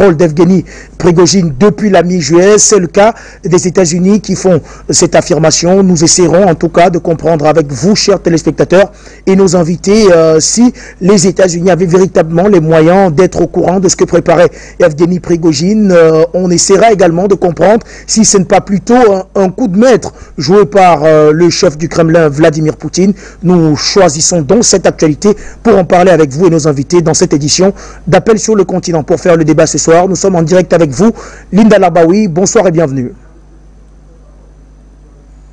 contrôle d'Evgeny Prigojine depuis la mi-juillet. C'est le cas des États-Unis qui font cette affirmation. Nous essaierons en tout cas de comprendre avec vous, chers téléspectateurs, et nos invités, si les États-Unis avaient véritablement les moyens d'être au courant de ce que préparait Evgeny Prigojine. On essaiera également de comprendre si ce n'est pas plutôt un coup de maître joué par le chef du Kremlin, Vladimir Poutine. Nous choisissons donc cette actualité pour en parler avec vous et nos invités dans cette édition d'Appel sur le continent. Pour faire le débat ce soir, nous sommes en direct avec vous, Linda Larbaoui. Bonsoir et bienvenue.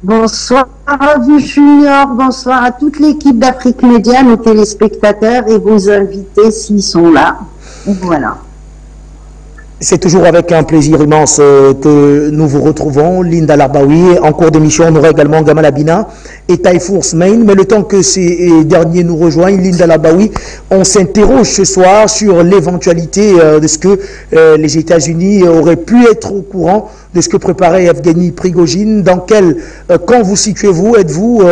Bonsoir à vous Junior, bonsoir à toute l'équipe d'Afrique Média, nos téléspectateurs et vos invités s'ils sont là. Voilà. C'est toujours avec un plaisir immense que nous vous retrouvons, Linda Larbaoui. En cours d'émission, on aura également Gamal Abina et Taïfour Smain. Mais le temps que ces derniers nous rejoignent, Linda Larbaoui, on s'interroge ce soir sur l'éventualité de ce que les États-Unis auraient pu être au courant de ce que préparait Evgeny Prigojine. Dans quel camp vous situez-vous? Êtes-vous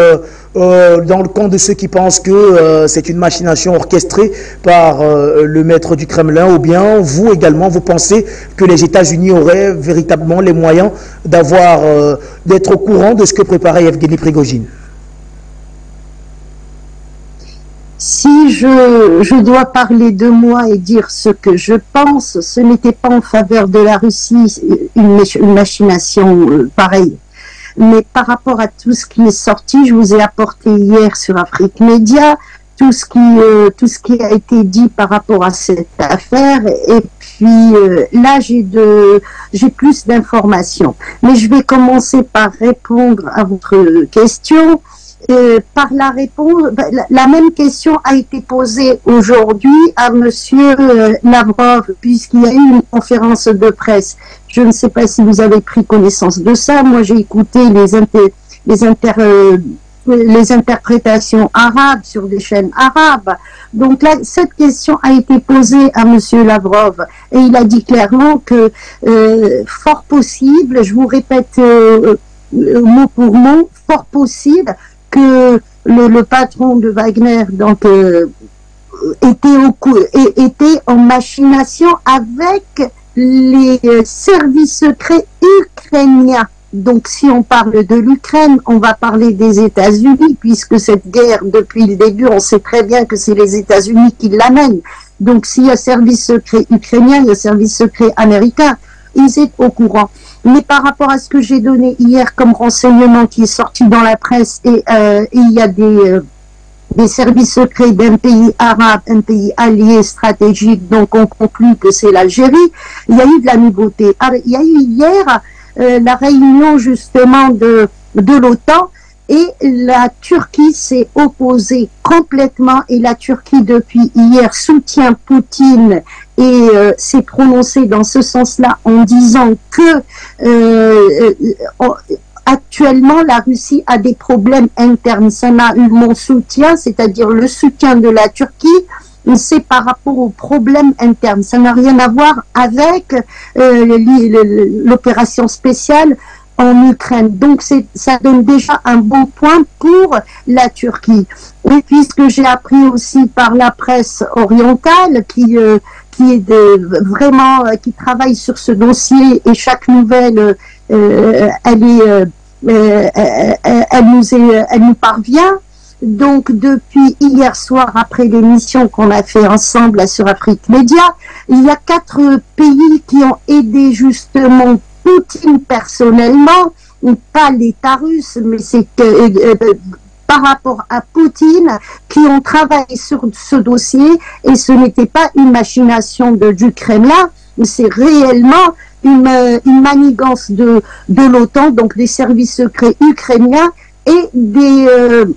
dans le camp de ceux qui pensent que c'est une machination orchestrée par le maître du Kremlin, ou bien vous également, vous pensez que les États-Unis auraient véritablement les moyens d'être au courant de ce que préparait Evgeny Prigojine? Si je dois parler de moi et dire ce que je pense, ce n'était pas en faveur de la Russie une machination pareille. Mais par rapport à tout ce qui est sorti, je vous ai apporté hier sur Afrique Média tout ce qui a été dit par rapport à cette affaire. Et puis là, j'ai plus d'informations. Mais je vais commencer par répondre à votre question. Par la réponse, la même question a été posée aujourd'hui à Monsieur Lavrov, puisqu'il y a eu une conférence de presse. Je ne sais pas si vous avez pris connaissance de ça. Moi, j'ai écouté les interprétations arabes sur des chaînes arabes. Donc là, cette question a été posée à Monsieur Lavrov et il a dit clairement que fort possible, je vous répète mot pour mot, fort possible que le patron de Wagner donc était en machination avec les services secrets ukrainiens. Donc si on parle de l'Ukraine, on va parler des États-Unis, puisque cette guerre, depuis le début, on sait très bien que c'est les États-Unis qui l'amènent. Donc s'il y a service secret ukrainien, il y a service secret américain, ils étaient au courant. Mais par rapport à ce que j'ai donné hier comme renseignement qui est sorti dans la presse, et il y a des services secrets d'un pays arabe, un pays allié stratégique, donc on conclut que c'est l'Algérie, il y a eu de la nouveauté. Alors, il y a eu hier la réunion justement de l'OTAN, et la Turquie s'est opposée complètement, et la Turquie depuis hier soutient Poutine et s'est prononcée dans ce sens-là en disant que actuellement la Russie a des problèmes internes. Ça n'a eu mon soutien, c'est-à-dire le soutien de la Turquie, c'est par rapport aux problèmes internes. Ça n'a rien à voir avec l'opération spéciale en Ukraine. Donc ça donne déjà un bon point pour la Turquie. Et puisque j'ai appris aussi par la presse orientale qui travaille sur ce dossier, et chaque nouvelle elle nous parvient. Donc depuis hier soir, après l'émission qu'on a fait ensemble sur Afrique Média, il y a 4 pays qui ont aidé justement Poutine personnellement, pas l'État russe, mais c'est par rapport à Poutine, qui ont travaillé sur ce dossier, et ce n'était pas une machination du Kremlin, c'est réellement une manigance de l'OTAN, donc des services secrets ukrainiens et le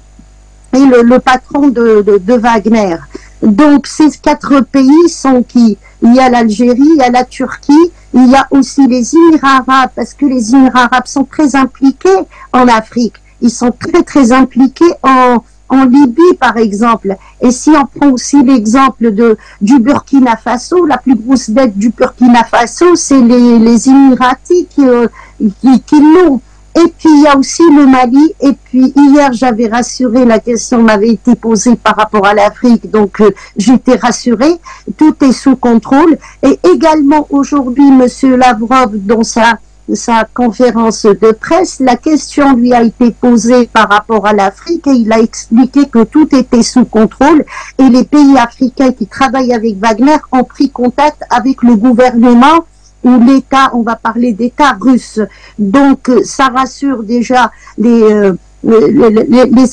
patron de Wagner. Donc ces 4 pays sont qui? Il y a l'Algérie, il y a la Turquie, il y a aussi les Émirats arabes, parce que les Émirats arabes sont très impliqués en Afrique. Ils sont très très impliqués en Libye par exemple. Et si on prend aussi l'exemple du Burkina Faso, la plus grosse dette du Burkina Faso, c'est les Émiratis qui l'ont. Et puis il y a aussi le Mali. Et puis hier j'avais rassuré, la question m'avait été posée par rapport à l'Afrique, donc j'étais rassurée. Tout est sous contrôle. Et également aujourd'hui, Monsieur Lavrov, dans sa conférence de presse, la question lui a été posée par rapport à l'Afrique et il a expliqué que tout était sous contrôle et les pays africains qui travaillent avec Wagner ont pris contact avec le gouvernement ou l'État, on va parler d'État russe. Donc ça rassure déjà les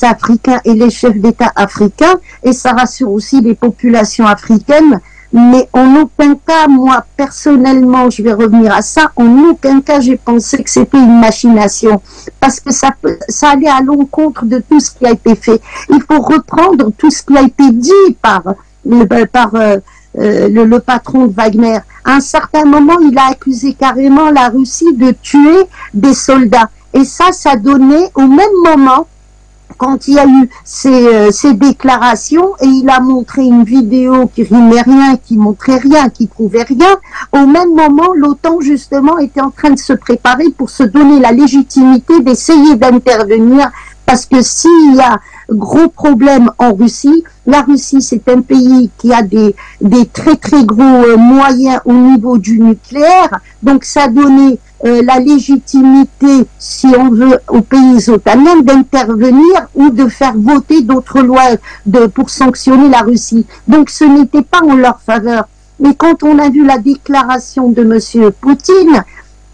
Africains et les chefs d'État africains et ça rassure aussi les populations africaines. Mais en aucun cas, moi personnellement, je vais revenir à ça, en aucun cas j'ai pensé que c'était une machination, parce que ça allait à l'encontre de tout ce qui a été fait. Il faut reprendre tout ce qui a été dit par le patron de Wagner. À un certain moment, il a accusé carrément la Russie de tuer des soldats. Et ça donnait au même moment, quand il y a eu ces déclarations, et il a montré une vidéo qui rimait rien, qui montrait rien, qui prouvait rien, au même moment, l'OTAN, justement, était en train de se préparer pour se donner la légitimité d'essayer d'intervenir, parce que s'il y a gros problèmes en Russie, la Russie, c'est un pays qui a des très très gros moyens au niveau du nucléaire, donc ça donnait la légitimité, si on veut, aux pays otaniens d'intervenir ou de faire voter d'autres lois pour sanctionner la Russie. Donc ce n'était pas en leur faveur. Mais quand on a vu la déclaration de M. Poutine,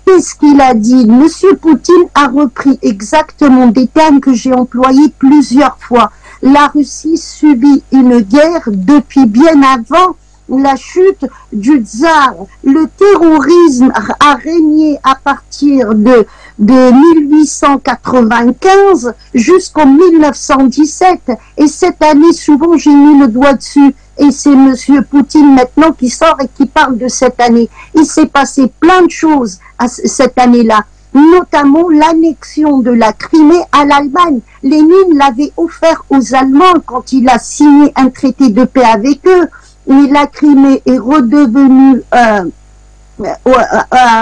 qu'est-ce qu'il a dit? M. Poutine a repris exactement des termes que j'ai employés plusieurs fois. La Russie subit une guerre depuis bien avant la chute du tsar. Le terrorisme a régné à partir de 1895 jusqu'en 1917. Et cette année, souvent, j'ai mis le doigt dessus. Et c'est M. Poutine maintenant qui sort et qui parle de cette année. Il s'est passé plein de choses à cette année-là, notamment l'annexion de la Crimée à l'Allemagne. Lénine l'avait offert aux Allemands quand il a signé un traité de paix avec eux. Mais la Crimée est redevenue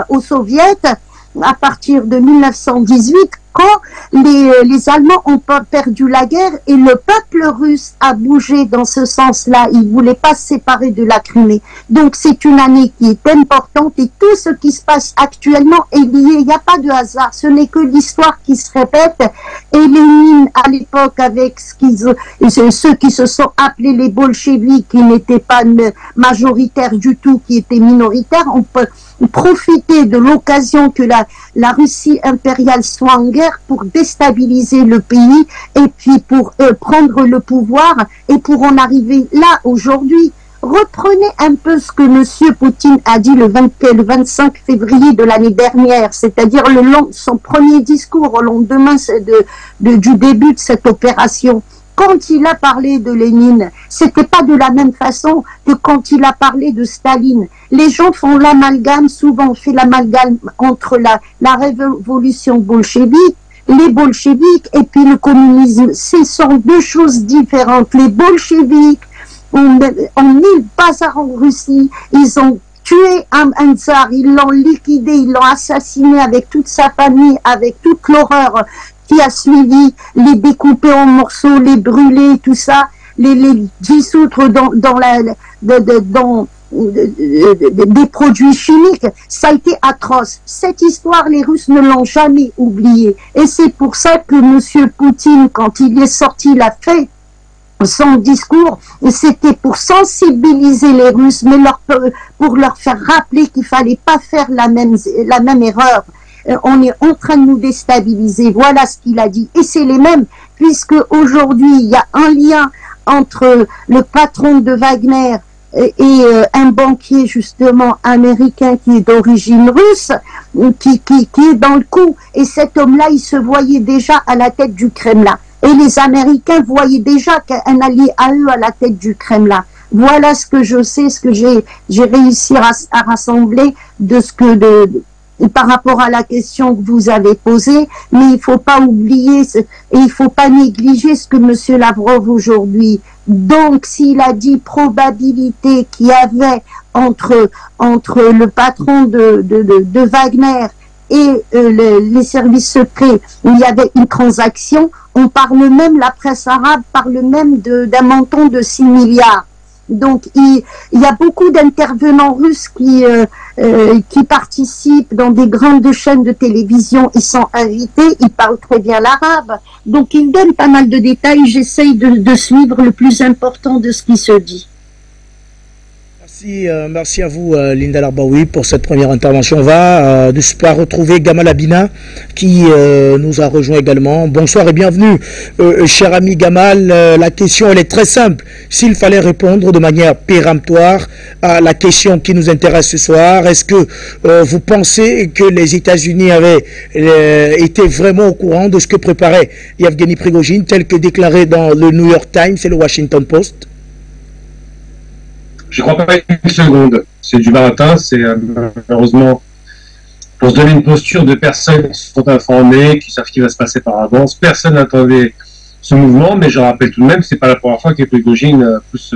aux Soviets à partir de 1918, quand les Allemands ont perdu la guerre et le peuple russe a bougé dans ce sens-là. Il ne voulait pas se séparer de la Crimée. Donc c'est une année qui est importante et tout ce qui se passe actuellement est lié. Il n'y a pas de hasard. Ce n'est que l'histoire qui se répète. Et Lénine, à l'époque, avec ceux qui se sont appelés les bolcheviks, qui n'étaient pas majoritaires du tout, qui étaient minoritaires, on peut profiter de l'occasion que la Russie impériale soit en guerre pour déstabiliser le pays et puis pour prendre le pouvoir et pour en arriver là aujourd'hui. Reprenez un peu ce que M. Poutine a dit le 25 février de l'année dernière, c'est-à-dire son premier discours au lendemain du début de cette opération. Quand il a parlé de Lénine, c'était pas de la même façon que quand il a parlé de Staline. Les gens font l'amalgame, souvent on fait l'amalgame entre la révolution bolchevique, les bolcheviks et puis le communisme. Ce sont deux choses différentes. Les bolcheviks ont mis le bazar en Russie, ils ont tué un tsar, ils l'ont liquidé, ils l'ont assassiné avec toute sa famille, avec toute l'horreur qui a suivi, les découper en morceaux, les brûler, tout ça, les dissoudre dans des produits chimiques. Ça a été atroce. Cette histoire, les Russes ne l'ont jamais oubliée. Et c'est pour ça que M. Poutine, quand il est sorti, il a fait son discours, c'était pour sensibiliser les Russes, mais pour leur faire rappeler qu'il fallait pas faire la même erreur. On est en train de nous déstabiliser. Voilà ce qu'il a dit. Et c'est les mêmes, puisque aujourd'hui, il y a un lien entre le patron de Wagner et un banquier, justement, américain qui est d'origine russe, qui est dans le coup. Et cet homme-là, il se voyait déjà à la tête du Kremlin. Et les Américains voyaient déjà qu'un allié à eux à la tête du Kremlin. Voilà ce que je sais, ce que j'ai réussi à rassembler par rapport à la question que vous avez posée, mais il faut pas oublier et il faut pas négliger ce que M. Lavrov aujourd'hui. Donc, s'il a dit probabilité qu'il y avait entre le patron de Wagner et les services secrets, où il y avait une transaction, on parle même, la presse arabe parle même d'un montant de 6 milliards. Donc il y a beaucoup d'intervenants russes qui participent dans des grandes chaînes de télévision, ils sont invités, ils parlent très bien l'arabe, donc ils donnent pas mal de détails, j'essaye de suivre le plus important de ce qui se dit. Merci à vous, Linda Larbaoui, pour cette première intervention. On va de ce pas retrouver Gamal Abina, qui nous a rejoint également. Bonsoir et bienvenue, cher ami Gamal. La question, elle est très simple. S'il fallait répondre de manière péremptoire à la question qui nous intéresse ce soir, est-ce que vous pensez que les États-Unis avaient été vraiment au courant de ce que préparait Yevgeny Prigojine, tel que déclaré dans le New York Times et le Washington Post? Je ne crois pas une seconde. C'est du baratin, c'est malheureusement pour se donner une posture de personnes qui sont informées, qui savent ce qui va se passer par avance. Personne n'attendait ce mouvement, mais je rappelle tout de même, c'est pas la première fois que Prigojine pousse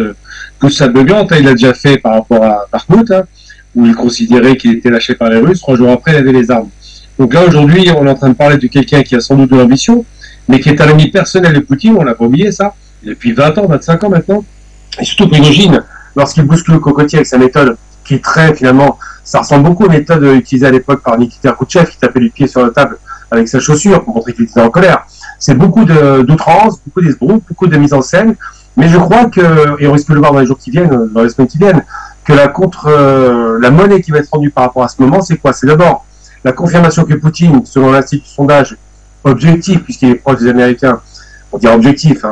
sa beugante. Il l'a déjà fait par rapport à Bakhmout, où il considérait qu'il était lâché par les Russes. 3 jours après, il avait les armes. Donc là, aujourd'hui, on est en train de parler de quelqu'un qui a sans doute de l'ambition, mais qui est un ami personnel de Poutine, on l'a pas oublié ça, depuis 20 ans, 25 ans maintenant. Et surtout Prigojine, lorsqu'il bouscule le cocotier avec sa méthode, qui est très, finalement, ça ressemble beaucoup aux méthodes utilisées à l'époque par Nikita Khrouchtchev, qui tapait du pied sur la table avec sa chaussure pour montrer qu'il était en colère. C'est beaucoup d'outrance, beaucoup d'esbrouf, beaucoup de mise en scène, mais je crois que, et on risque de le voir dans les jours qui viennent, dans les semaines qui viennent, que la monnaie qui va être rendue par rapport à ce moment, c'est quoi? C'est d'abord la confirmation que Poutine, selon l'Institut de sondage objectif, puisqu'il est proche des Américains, on dit objectif,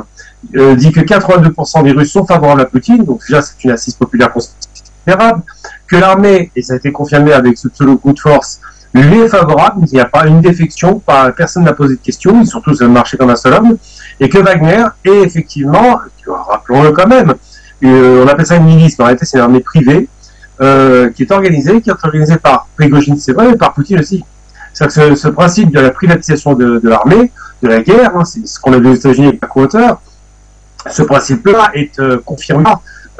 dit que 82% des Russes sont favorables à Poutine, donc déjà c'est une assise populaire considérable, que l'armée, et ça a été confirmé avec ce pseudo coup de force, lui est favorable, il n'y a pas une défection, personne n'a posé de questions, et surtout ça a marché comme un seul homme, et que Wagner est effectivement, rappelons-le quand même, on appelle ça une milice, mais en réalité c'est une armée privée, qui est organisée par Prigojine, c'est vrai, mais par Poutine aussi. C'est-à-dire que ce principe de la privatisation de l'armée, de la guerre, c'est ce qu'on a vu aux États-Unis avec Blackwater, ce principe-là est confirmé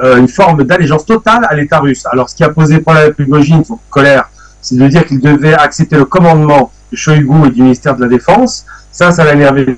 une forme d'allégeance totale à l'État russe. Alors, ce qui a posé problème à Prigojine, son colère, c'est de dire qu'il devait accepter le commandement de Shoigu et du ministère de la Défense. Ça l'a énervé.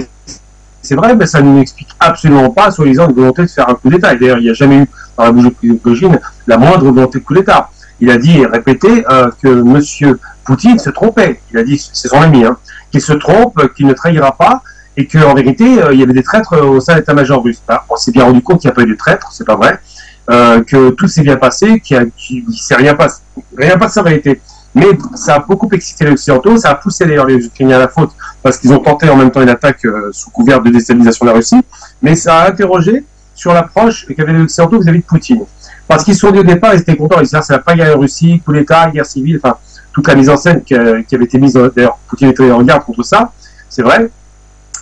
C'est vrai, mais ça ne nous explique absolument pas, soi-disant, une volonté de faire un coup d'État. Et d'ailleurs, il n'y a jamais eu dans la bouche de Prigojine la moindre volonté de coup d'État. Il a dit et répété que M. Poutine se trompait. Il a dit, c'est son ami, qu'il se trompe, qu'il ne trahira pas, et qu'en vérité, il y avait des traîtres au sein de l'état-major russe. On s'est bien rendu compte qu'il n'y a pas eu de traîtres, c'est pas vrai, que tout s'est bien passé, qu'il ne s'est rien passé en vérité. Mais ça a beaucoup excité les Occidentaux, ça a poussé d'ailleurs les Ukrainiens à la faute, parce qu'ils ont tenté en même temps une attaque sous couvert de déstabilisation de la Russie, mais ça a interrogé sur l'approche qu'avaient les Occidentaux vis-à-vis de Poutine. Parce qu'ils se sont dit au départ, ils étaient contents, ils disaient, c'est la pas guerre en Russie, coup d'État, guerre civile, enfin, toute la mise en scène qui avait été mise, d'ailleurs, Poutine était en garde contre ça, c'est vrai.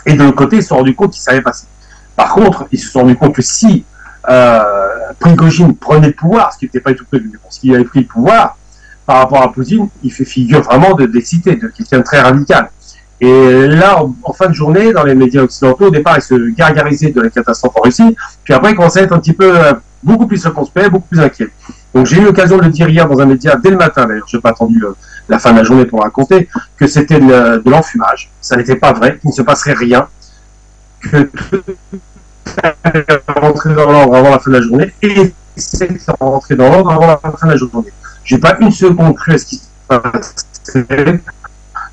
Et de l'autre côté, ils se sont rendus compte qu'ils ne savaient pas. Par contre, ils se sont rendus compte que si Prigojine prenait le pouvoir, ce qui n'était pas du tout prévu, mais parce qu'il avait pris le pouvoir, par rapport à Poutine, il fait figure vraiment d'excité, de quelqu'un de très radical. Et là, en fin de journée, dans les médias occidentaux, au départ, ils se gargarisaient de la catastrophe en Russie, puis après, ils commençaient à être un petit peu, beaucoup plus circonspects, beaucoup plus inquiets. Donc j'ai eu l'occasion de le dire hier dans un média, dès le matin d'ailleurs, je n'ai pas attendu la fin de la journée pour raconter, que c'était de l'enfumage. Ça n'était pas vrai, qu'il ne se passerait rien, que tout allait rentrer dans l'ordre avant la fin de la journée, et c'est rentrer dans l'ordre avant la fin de la journée. J'ai pas une seconde cru à ce qui se passe.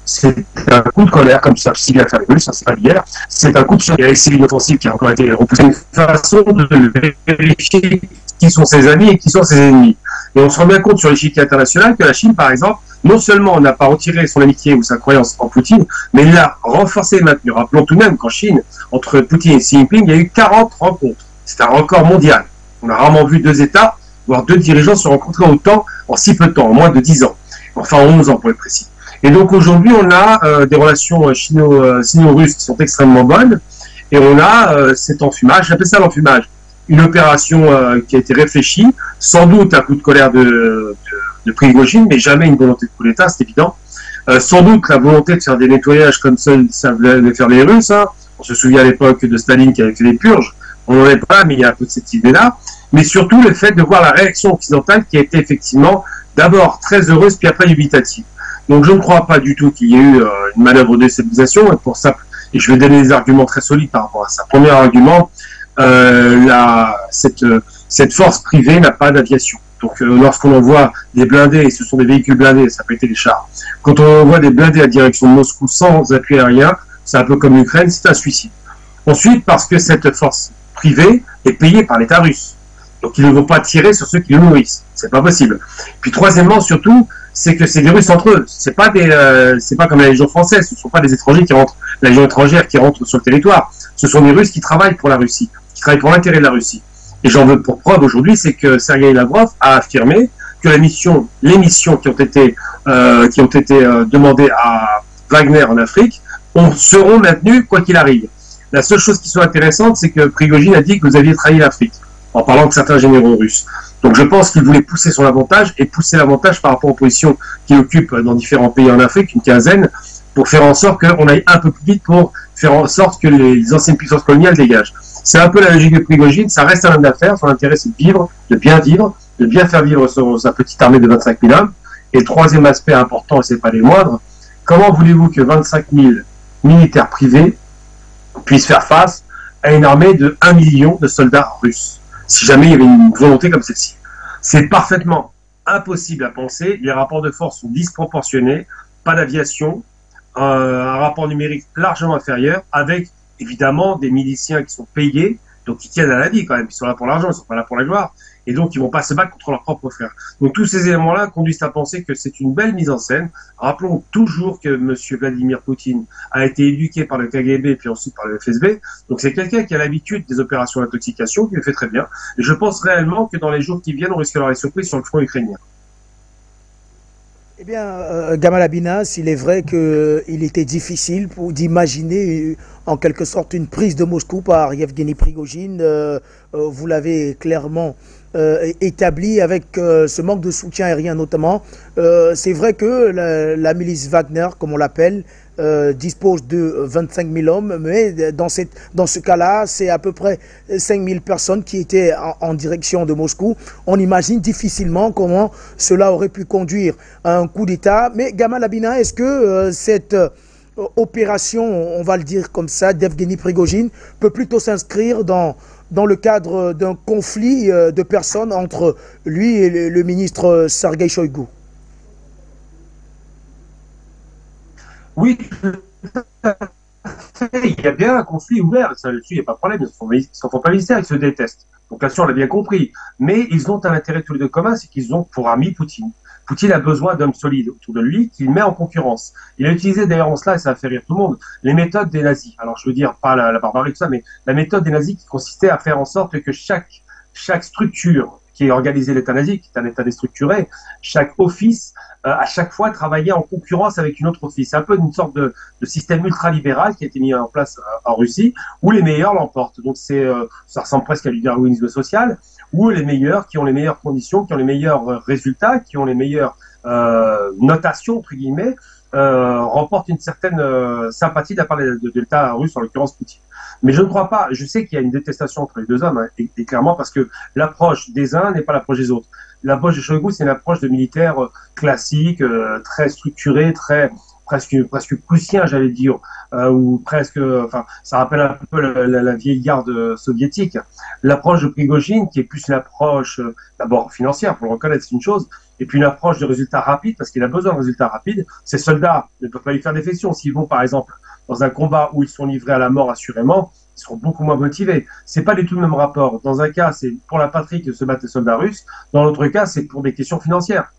C'est un coup de colère, comme ça, si bien fait les Russes, ça c'est pas hier. C'est un coup de choc. C'est une offensive qui a encore été repoussée. Une façon de vérifier qui sont ses amis et qui sont ses ennemis. Et on se rend bien compte sur l'échiquier international que la Chine, par exemple, non seulement n'a pas retiré son amitié ou sa croyance en Poutine, mais l'a renforcé et maintenu. Rappelons tout de même qu'en Chine, entre Poutine et Xi Jinping, il y a eu 40 rencontres. C'est un record mondial. On a rarement vu 2 États, voire 2 dirigeants se rencontrer autant en si peu de temps, en moins de 10 ans. Enfin, 11 ans pour être précis. Et donc aujourd'hui, on a des relations sino-russes qui sont extrêmement bonnes, et on a cet enfumage, j'appelle ça l'enfumage, une opération qui a été réfléchie, sans doute un coup de colère de Prigojine, mais jamais une volonté de coup d'État, c'est évident. Sans doute la volonté de faire des nettoyages comme ça, ça voulait faire les Russes. On se souvient à l'époque de Staline qui avait fait des purges, on n'en est pas, mais il y a un peu de cette idée-là. Mais surtout le fait de voir la réaction occidentale qui a été effectivement d'abord très heureuse, puis après dubitative. Donc je ne crois pas du tout qu'il y ait eu une manœuvre de déstabilisation, et pour ça, et je vais donner des arguments très solides par rapport à ça. Premier argument, cette force privée n'a pas d'aviation. Donc lorsqu'on envoie des blindés, et ce sont des véhicules blindés, ça peut être des chars, quand on envoie des blindés à direction de Moscou sans appui aérien, c'est un peu comme l'Ukraine, c'est un suicide. Ensuite, parce que cette force privée est payée par l'État russe. Donc ils ne vont pas tirer sur ceux qui le nourrissent. C'est pas possible. Puis troisièmement, surtout, c'est que c'est des Russes entre eux. C'est pas comme la Légion française. Ce ne sont pas des étrangers qui rentrent, la Légion étrangère qui rentre sur le territoire. Ce sont des Russes qui travaillent pour la Russie, qui travaillent pour l'intérêt de la Russie. Et j'en veux pour preuve aujourd'hui, c'est que Sergueï Lavrov a affirmé que les missions qui ont été demandées à Wagner en Afrique seront maintenues quoi qu'il arrive. La seule chose qui soit intéressante, c'est que Prigojine a dit que vous aviez trahi l'Afrique, en parlant de certains généraux russes. Donc je pense qu'il voulait pousser son avantage et pousser l'avantage par rapport aux positions qu'il occupe dans différents pays en Afrique, une quinzaine, pour faire en sorte qu'on aille un peu plus vite, pour faire en sorte que les anciennes puissances coloniales dégagent. C'est un peu la logique de Prigojine, ça reste un homme d'affaires, son intérêt c'est de vivre, de bien faire vivre sa petite armée de 25 000 hommes. Et le troisième aspect important, et c'est pas les moindres, comment voulez-vous que 25 000 militaires privés puissent faire face à une armée de 1 million de soldats russes, si jamais il y avait une volonté comme celle-ci? C'est parfaitement impossible à penser, les rapports de force sont disproportionnés, pas d'aviation, un rapport numérique largement inférieur, avec évidemment des miliciens qui sont payés, donc qui tiennent à la vie quand même, ils sont là pour l'argent, ils sont pas là pour la gloire, et donc ils vont pas se battre contre leurs propres frères. Donc tous ces éléments-là conduisent à penser que c'est une belle mise en scène. Rappelons toujours que M. Vladimir Poutine a été éduqué par le KGB puis ensuite par le FSB, donc c'est quelqu'un qui a l'habitude des opérations d'intoxication, qui le fait très bien, et je pense réellement que dans les jours qui viennent, on risque d'avoir des surprises sur le front ukrainien. Eh bien, Gamal Abinas, il est vrai qu'il était difficile d'imaginer en quelque sorte une prise de Moscou par Yevgeny Prigojine. Vous l'avez clairement établi avec ce manque de soutien aérien notamment. C'est vrai que la milice Wagner, comme on l'appelle, dispose de 25 000 hommes, mais dans ce cas-là, c'est à peu près 5 000 personnes qui étaient en direction de Moscou. On imagine difficilement comment cela aurait pu conduire à un coup d'État. Mais Gamal Abina, est-ce que cette opération, on va le dire comme ça, d'Evgeny Prigojine, peut plutôt s'inscrire dans le cadre d'un conflit de personnes entre lui et le ministre Sergueï Shoïgu? Oui, il y a bien un conflit ouvert, ça dessus il n'y a pas de problème, ils ne s'en font pas mystère, ils se détestent. Donc là-dessus, on l'a bien compris. Mais ils ont un intérêt tous les deux commun, c'est qu'ils ont pour ami Poutine. Poutine a besoin d'hommes solides autour de lui qu'il met en concurrence. Il a utilisé d'ailleurs en cela, et ça a fait rire tout le monde, les méthodes des nazis. Alors je veux dire, pas la barbarie, tout ça, mais la méthode des nazis qui consistait à faire en sorte que chaque structure qui est organisée l'État nazi, qui est un État déstructuré, chaque office, à chaque fois, travaillait en concurrence avec une autre office. C'est un peu une sorte de système ultralibéral qui a été mis en place en Russie, où les meilleurs l'emportent. Donc ça ressemble presque à du darwinisme social, où les meilleurs, qui ont les meilleures conditions, qui ont les meilleurs résultats, qui ont les meilleures notations, entre guillemets, remportent une certaine sympathie de la part de l'État russe, en l'occurrence Poutine. Mais je ne crois pas, je sais qu'il y a une détestation entre les deux hommes, hein, et clairement parce que l'approche des uns n'est pas l'approche des autres. L'approche de Shoigu, c'est une approche de militaire classique, très structurée, presque prussien, j'allais dire, ou presque, enfin, ça rappelle un peu la vieille garde soviétique. L'approche de Prigojine, qui est plus une approche, d'abord financière, pour le reconnaître, c'est une chose, et puis une approche de résultats rapides, parce qu'il a besoin de résultats rapides. Ces soldats ne peuvent pas lui faire défection. S'ils vont, par exemple, dans un combat où ils sont livrés à la mort, assurément, ils seront beaucoup moins motivés. C'est pas du tout le même rapport. Dans un cas, c'est pour la patrie que se battent les soldats russes. Dans l'autre cas, c'est pour des questions financières.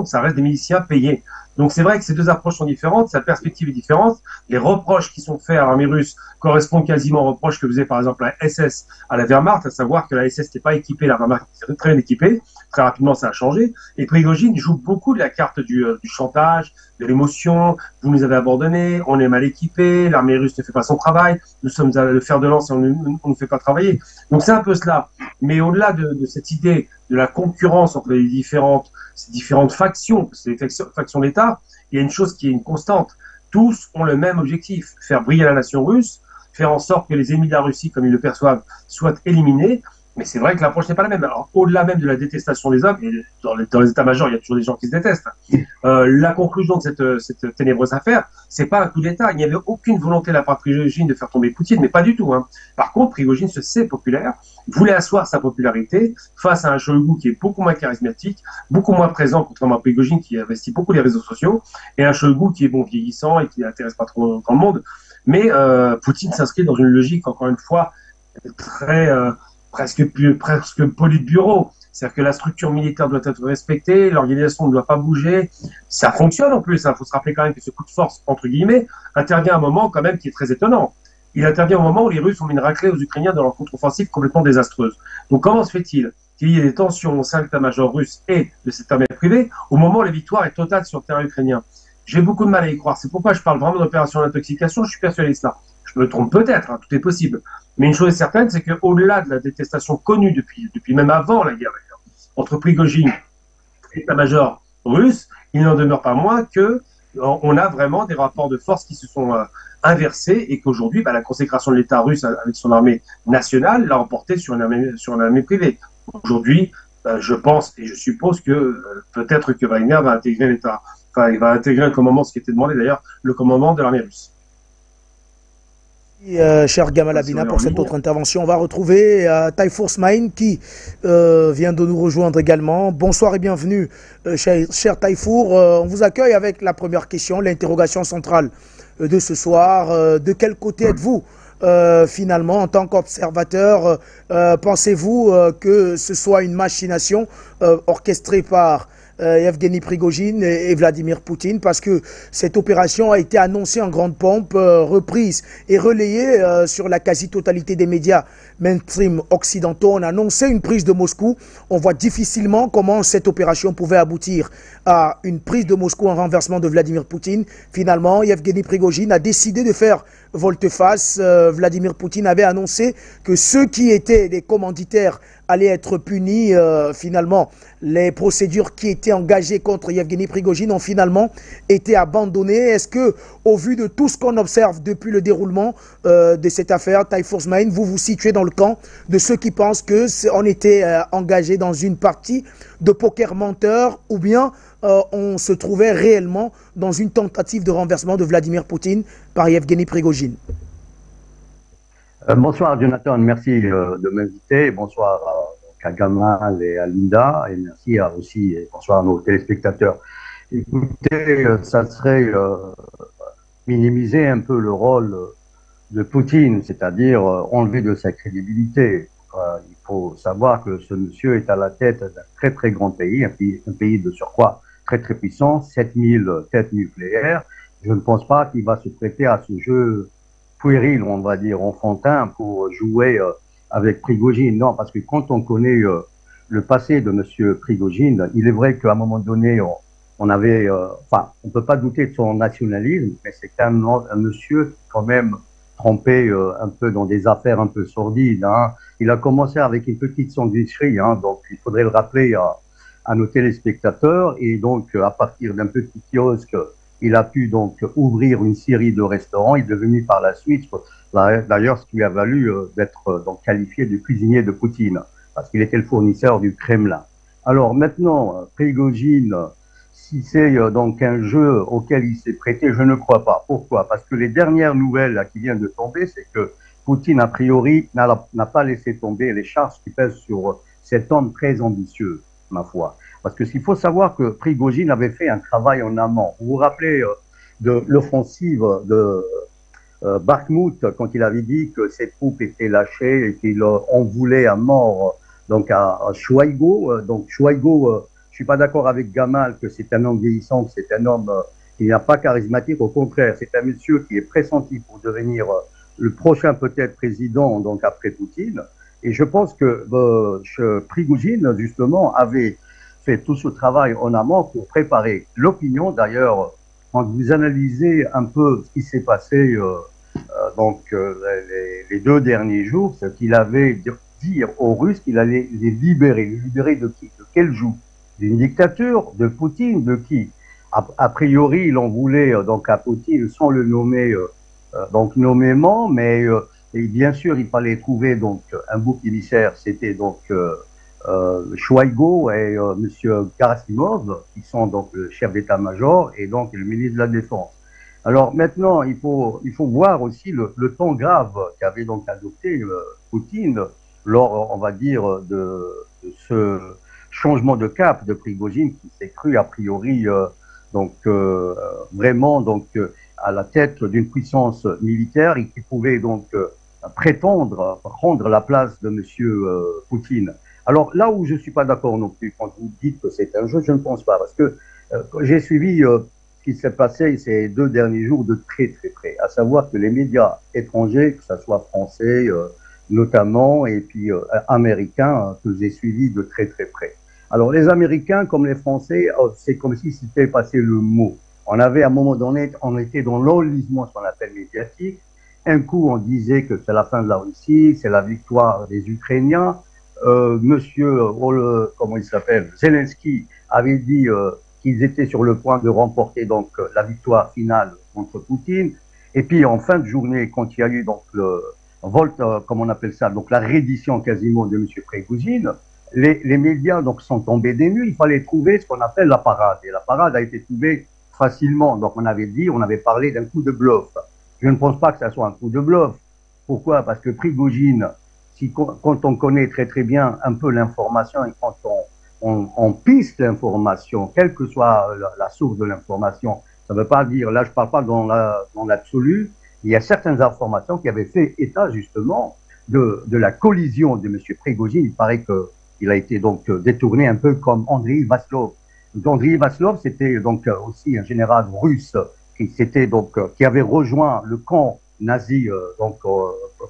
Ça reste des miliciens payés. Donc c'est vrai que ces deux approches sont différentes, sa perspective est différente. Les reproches qui sont faits à l'armée russe correspondent quasiment aux reproches que faisait par exemple la SS à la Wehrmacht, à savoir que la SS n'était pas équipée, la Wehrmacht était très bien équipée. Très rapidement, ça a changé. Et Prigojine joue beaucoup de la carte du chantage, de l'émotion. Vous nous avez abandonnés, on est mal équipés, l'armée russe ne fait pas son travail, nous sommes à le fer de lance et on ne fait pas travailler. Donc c'est un peu cela. Mais au-delà de cette idée de la concurrence entre ces différentes factions, ces factions d'État, il y a une chose qui est une constante. Tous ont le même objectif, faire briller la nation russe, faire en sorte que les ennemis de la Russie, comme ils le perçoivent, soient éliminés. Mais c'est vrai que l'approche n'est pas la même. Alors, au-delà même de la détestation des hommes, et dans les états-majors, il y a toujours des gens qui se détestent. La conclusion de cette ténébreuse affaire, c'est pas un coup d'État. Il n'y avait aucune volonté de la part de Prigogine de faire tomber Poutine, mais pas du tout. Hein. Par contre, Prigogine se sait populaire, voulait asseoir sa popularité face à un Shoigu qui est beaucoup moins charismatique, beaucoup moins présent, contrairement à Prigogine qui investit beaucoup les réseaux sociaux, et un Shoigu qui est bon vieillissant et qui n'intéresse pas trop grand monde. Mais Poutine s'inscrit dans une logique, encore une fois, très presque politburo. C'est-à-dire que la structure militaire doit être respectée, l'organisation ne doit pas bouger. Ça fonctionne en plus. Il faut se rappeler quand même que ce coup de force, entre guillemets, intervient à un moment quand même qui est très étonnant. Il intervient au moment où les Russes ont mis une raclée aux Ukrainiens dans leur contre-offensive complètement désastreuse. Donc comment se fait-il qu'il y ait des tensions au sein de l'état-major russe et de cette armée privée au moment où la victoire est totale sur le terrain ukrainien? J'ai beaucoup de mal à y croire. C'est pourquoi je parle vraiment d'opération d'intoxication. Je suis persuadé de cela. Je me trompe peut-être, hein, tout est possible. Mais une chose est certaine, c'est qu'au-delà de la détestation connue depuis même avant la guerre, entre Prigogine et l'état-major russe, il n'en demeure pas moins que on a vraiment des rapports de force qui se sont inversés et qu'aujourd'hui, la consécration de l'État russe avec son armée nationale l'a emporté sur une armée privée. Aujourd'hui, je pense et je suppose que peut-être que Wagner va intégrer l'État, enfin, il va intégrer le commandement, ce qui était demandé d'ailleurs, le commandement de l'armée russe. Cher Gamal Abina, pour cette autre intervention. On va retrouver Taifour Smaïn qui vient de nous rejoindre également. Bonsoir et bienvenue, cher Taifour. On vous accueille avec la première question, l'interrogation centrale de ce soir. De quel côté êtes-vous finalement en tant qu'observateur? Pensez-vous que ce soit une machination orchestrée par Evgeny Prigogine et Vladimir Poutine, parce que cette opération a été annoncée en grande pompe, reprise et relayée sur la quasi-totalité des médias mainstream occidentaux. On a annoncé une prise de Moscou. On voit difficilement comment cette opération pouvait aboutir à une prise de Moscou, un renversement de Vladimir Poutine. Finalement, Evgeny Prigogine a décidé de faire volte-face. Vladimir Poutine avait annoncé que ceux qui étaient des commanditaires allaient être punis. Finalement, les procédures qui étaient engagées contre Evgeny Prigogine ont finalement été abandonnées. Est-ce que, au vu de tout ce qu'on observe depuis le déroulement de cette affaire, Taifour Smaïn, vous vous situez dans le camp de ceux qui pensent qu'on était engagé dans une partie de poker menteur, ou bien on se trouvait réellement dans une tentative de renversement de Vladimir Poutine par Evgeny Prigogine? Bonsoir Jonathan, merci de m'inviter. Bonsoir à Gamal et à Linda, et merci aussi, et bonsoir à nos téléspectateurs. Écoutez, ça serait minimiser un peu le rôle de Poutine, c'est-à-dire enlever de sa crédibilité. Il faut savoir que ce monsieur est à la tête d'un très très grand pays, un pays de surcroît très très puissant, 7000 têtes nucléaires. Je ne pense pas qu'il va se prêter à ce jeu puéril, on va dire, enfantin, pour jouer avec Prigogine. Non, parce que quand on connaît le passé de monsieur Prigogine, il est vrai qu'à un moment donné, on avait, enfin, on peut pas douter de son nationalisme, mais c'est un monsieur quand même trempé un peu dans des affaires un peu sordides. Hein. Il a commencé avec une petite sandwicherie, hein, donc il faudrait le rappeler à nos téléspectateurs, et donc à partir d'un petit kiosque, il a pu donc ouvrir une série de restaurants. Il est devenu par la suite, d'ailleurs, ce qui lui a valu d'être donc qualifié de cuisinier de Poutine, parce qu'il était le fournisseur du Kremlin. Alors maintenant, Prigogine, si c'est donc un jeu auquel il s'est prêté, je ne crois pas. Pourquoi? Parce que les dernières nouvelles là, qui viennent de tomber, c'est que Poutine, a priori, n'a pas laissé tomber les charges qui pèsent sur cet homme très ambitieux, ma foi. Parce que s'il faut savoir que Prigogine avait fait un travail en amont. Vous vous rappelez de l'offensive de Bakhmout, quand il avait dit que ses troupes étaient lâchées et qu'il en voulait à mort donc à Shoigu. Donc Shoigu, je suis pas d'accord avec Gamal que c'est un homme vieillissant, que c'est un homme qui n'est pas charismatique. Au contraire, c'est un monsieur qui est pressenti pour devenir le prochain peut-être président, donc après Poutine. Et je pense que Prigogine, justement, avait fait tout ce travail en amont pour préparer l'opinion. D'ailleurs, quand vous analysez un peu ce qui s'est passé les 2 derniers jours, c'est qu'il avait dit aux Russes qu'il allait les libérer. Les libérer de qui? De quel joug? D'une dictature? De Poutine? De qui? A priori, il en voulait donc à Poutine sans le nommer donc nommément, mais Et bien sûr, il fallait trouver donc un bouc émissaire. C'était donc Shoigu et Monsieur Gerasimov, qui sont donc le chef d'état-major et donc le ministre de la Défense. Alors maintenant, il faut voir aussi le ton grave qu'avait donc adopté Poutine lors, on va dire, de ce changement de cap de Prigojine qui s'est cru a priori vraiment à la tête d'une puissance militaire et qui pouvait donc prétendre prendre la place de Monsieur Poutine. Alors là où je suis pas d'accord non plus, quand vous dites que c'est un jeu, je ne pense pas, parce que j'ai suivi ce qui s'est passé ces 2 derniers jours de très très près, à savoir que les médias étrangers, que ce soit français notamment, et puis américains, que j'ai suivis de très très près. Alors les Américains comme les Français, c'est comme si c'était passé le mot. On avait à un moment donné, on était dans l'enlisement, ce qu'on appelle médiatique. Un coup, on disait que c'est la fin de la Russie, c'est la victoire des Ukrainiens. Monsieur, comment il s'appelle, Zelensky avait dit qu'ils étaient sur le point de remporter donc la victoire finale contre Poutine. Et puis en fin de journée, quand il y a eu donc le volte, comme on appelle ça, donc la reddition quasiment de Monsieur Prigojine, les médias donc sont tombés des nues. Il fallait trouver ce qu'on appelle la parade. Et la parade a été trouvée facilement. Donc on avait parlé d'un coup de bluff. Je ne pense pas que ça soit un coup de bluff. Pourquoi? Parce que Prigojine, quand on connaît très très bien un peu l'information et quand on piste l'information, quelle que soit la source de l'information, ça ne veut pas dire, là je ne parle pas dans l'absolu, il y a certaines informations qui avaient fait état justement de la collision de M. Prigojine. Il paraît qu'il a été donc détourné un peu comme Andriy Vaslov. Andriy Vaslov, c'était donc aussi un général russe qui avait rejoint le camp nazi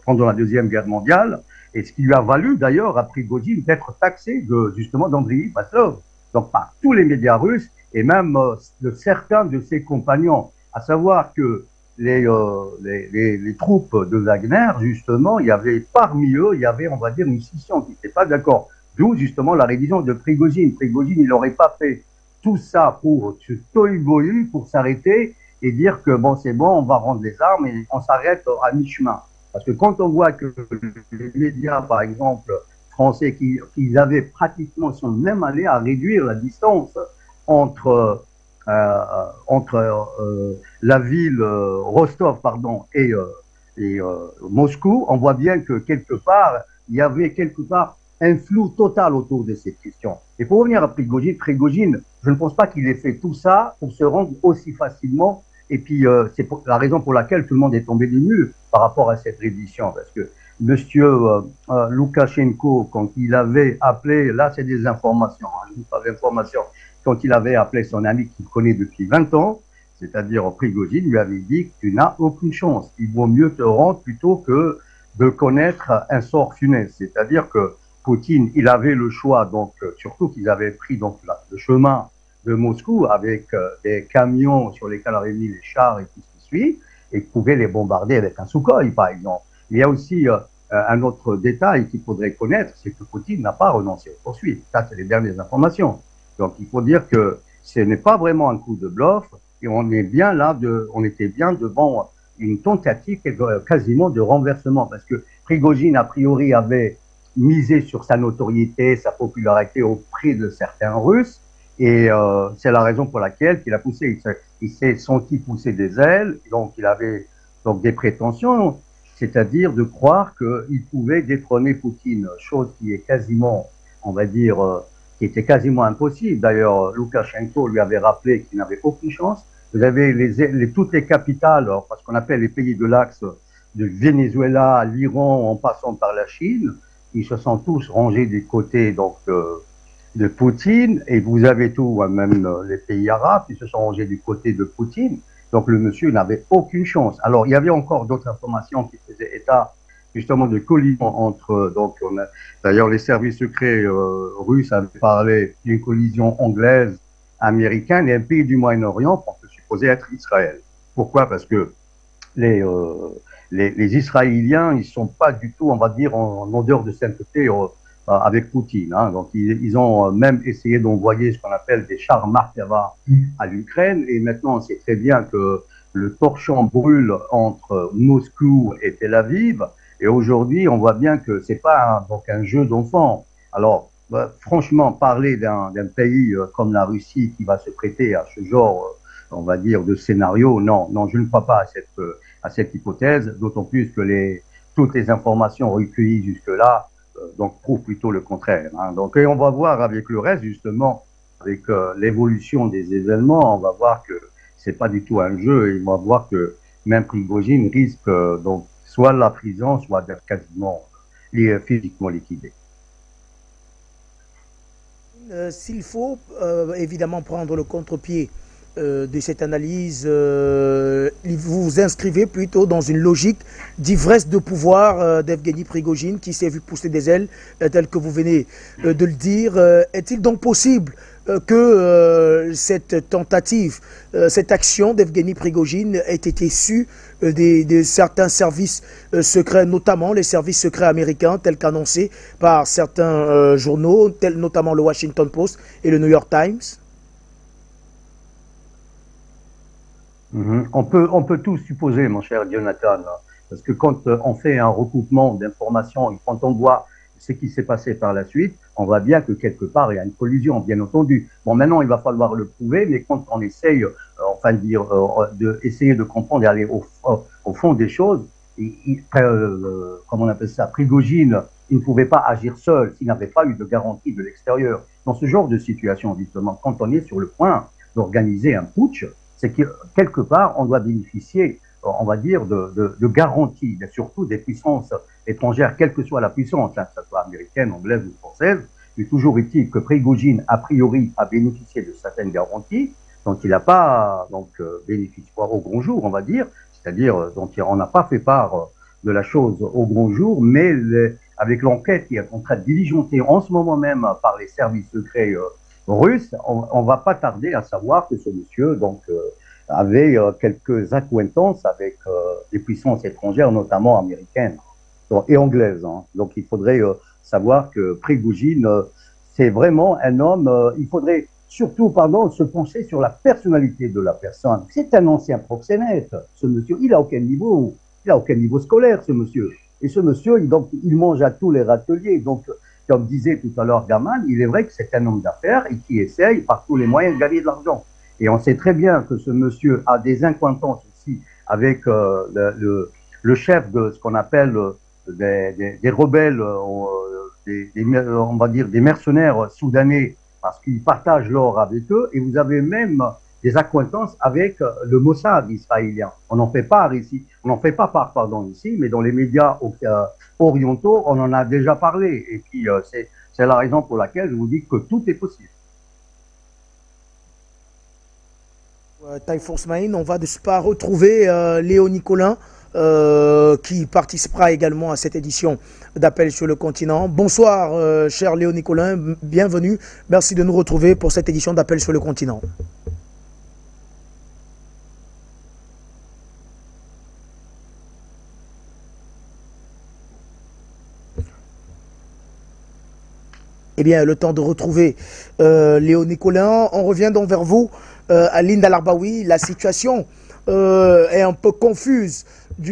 pendant la Deuxième Guerre mondiale, et ce qui lui a valu d'ailleurs à Prigojine d'être taxé justement d'Andriy Vaslov, donc par tous les médias russes et même de certains de ses compagnons, à savoir que les troupes de Wagner, justement, il y avait parmi eux, il y avait, on va dire, une scission qui n'était pas d'accord, d'où justement la révision de Prigojine. Prigojine, il n'aurait pas fait tout ça pour ce tohu-bohu, pour s'arrêter et dire que bon, c'est bon, on va rendre les armes et on s'arrête à mi-chemin. Parce que quand on voit que les médias, par exemple, français, qui avaient pratiquement, sont même allés à réduire la distance entre la ville Rostov, pardon, et Moscou, on voit bien que quelque part, il y avait quelque part un flou total autour de cette question. Et pour revenir à Prigojine, je ne pense pas qu'il ait fait tout ça pour se rendre aussi facilement. Et puis, c'est la raison pour laquelle tout le monde est tombé des nues par rapport à cette reddition. Parce que Monsieur Loukachenko, quand il avait appelé, là c'est des informations, je ne pas d'informations, quand il avait appelé son ami qu'il connaît depuis 20 ans, c'est-à-dire Prigojine, lui avait dit que tu n'as aucune chance. Il vaut mieux te rendre plutôt que de connaître un sort funeste. C'est-à-dire que Poutine, il avait le choix, donc surtout qu'ils avaient pris donc le chemin de Moscou avec des camions sur lesquels avaient mis les chars et tout ce qui suit, et pouvaient les bombarder avec un Sukhoi, par exemple. Il y a aussi un autre détail qu'il faudrait connaître, c'est que Poutine n'a pas renoncé aux poursuites. Ça, c'est les dernières informations. Donc, il faut dire que ce n'est pas vraiment un coup de bluff, et on était bien devant une tentative quasiment de renversement, parce que Prigojine, a priori, avait misé sur sa notoriété, sa popularité auprès de certains Russes, et c'est la raison pour laquelle il a poussé, il s'est senti pousser des ailes, donc il avait donc des prétentions, c'est-à-dire de croire qu'il pouvait détrôner Poutine, chose qui est quasiment, on va dire, qui était quasiment impossible. D'ailleurs, Loukachenko lui avait rappelé qu'il n'avait aucune chance. Vous avez toutes les capitales, ce qu'on appelle les pays de l'axe, de Venezuela à l'Iran en passant par la Chine, ils se sont tous rangés du côté donc de Poutine, et vous avez tout, même les pays arabes, qui se sont rangés du côté de Poutine. Donc le monsieur n'avait aucune chance. Alors il y avait encore d'autres informations qui faisaient état justement de collision entre, donc d'ailleurs les services secrets russes avaient parlé d'une collision anglaise, américaine et un pays du Moyen-Orient qu'on peut supposer être Israël. Pourquoi? Parce que les Israéliens, ils sont pas du tout, on va dire, en odeur de sainteté avec Poutine. Hein. Donc ils ont même essayé d'envoyer ce qu'on appelle des chars Markava à l'Ukraine, et maintenant on sait très bien que le torchon brûle entre Moscou et Tel Aviv, Et aujourd'hui, on voit bien que c'est pas donc un jeu d'enfant. Alors, franchement, parler d'un pays comme la Russie qui va se prêter à ce genre, on va dire, de scénario, non, non, je ne crois pas à cette hypothèse, d'autant plus que toutes les informations recueillies jusque-là donc prouvent plutôt le contraire. Hein. Donc, et on va voir avec le reste, justement, avec l'évolution des événements, on va voir que c'est pas du tout un jeu, et on va voir que même Prigojine risque donc soit la prison, soit d'être quasiment physiquement liquidé. S'il faut évidemment prendre le contre-pied de cette analyse, vous vous inscrivez plutôt dans une logique d'ivresse de pouvoir d'Evgeny Prigojine qui s'est vu pousser des ailes, tel que vous venez de le dire. Est-il donc possible que cette tentative, cette action d'Evgeny Prigojine ait été issue de certains services secrets, notamment les services secrets américains, tels qu'annoncés par certains journaux, tels notamment le Washington Post et le New York Times? On peut tout supposer, mon cher Jonathan, parce que quand on fait un recoupement d'informations et quand on voit ce qui s'est passé par la suite, on voit bien que quelque part il y a une collusion, bien entendu. Bon, maintenant il va falloir le prouver, mais quand on essaye, essayer de comprendre et aller au fond des choses, comment on appelle ça, Prigojine, il ne pouvait pas agir seul s'il n'avait pas eu de garantie de l'extérieur. Dans ce genre de situation, justement, quand on est sur le point d'organiser un putsch, c'est que quelque part, on doit bénéficier, on va dire, de garanties, surtout des puissances étrangères, quelle que soit la puissance, hein, que ce soit américaine, anglaise ou française. Mais toujours est-il que Prigojine, a priori, a bénéficié de certaines garanties dont il n'a pas bénéficié au grand jour, on va dire, c'est-à-dire dont on n'a pas fait part de la chose au grand jour, mais avec l'enquête qui est en train de diligenter en ce moment même par les services secrets russes, on va pas tarder à savoir que ce monsieur avait quelques accointances avec des puissances étrangères, notamment américaines et anglaises. Hein. Donc il faudrait savoir que Prigojine, c'est vraiment un homme, il faudrait surtout, se pencher sur la personnalité de la personne. C'est un ancien proxénète, ce monsieur, il a aucun niveau scolaire, ce monsieur. Et ce monsieur, il mange à tous les râteliers. Donc, comme disait tout à l'heure Gamal, il est vrai que c'est un homme d'affaires et qui essaye par tous les moyens de gagner de l'argent. Et on sait très bien que ce monsieur a des accointances aussi avec le chef de ce qu'on appelle des rebelles, on va dire des mercenaires soudanais, parce qu'il partage l'or avec eux. Et vous avez même des accointances avec le Mossad israélien. On n'en fait pas ici, part ici, mais dans les médias orientaux, on en a déjà parlé. Et puis, c'est la raison pour laquelle je vous dis que tout est possible. Taïfour Smaïn, on va de ce pas retrouver Léo Nicolin, qui participera également à cette édition d'Appel sur le continent. Bonsoir, cher Léo Nicolin, bienvenue. Merci de nous retrouver pour cette édition d'Appel sur le continent. Eh bien, le temps de retrouver Léo Nicolin. On revient donc vers vous, Linda Larbaoui. La situation est un peu confuse,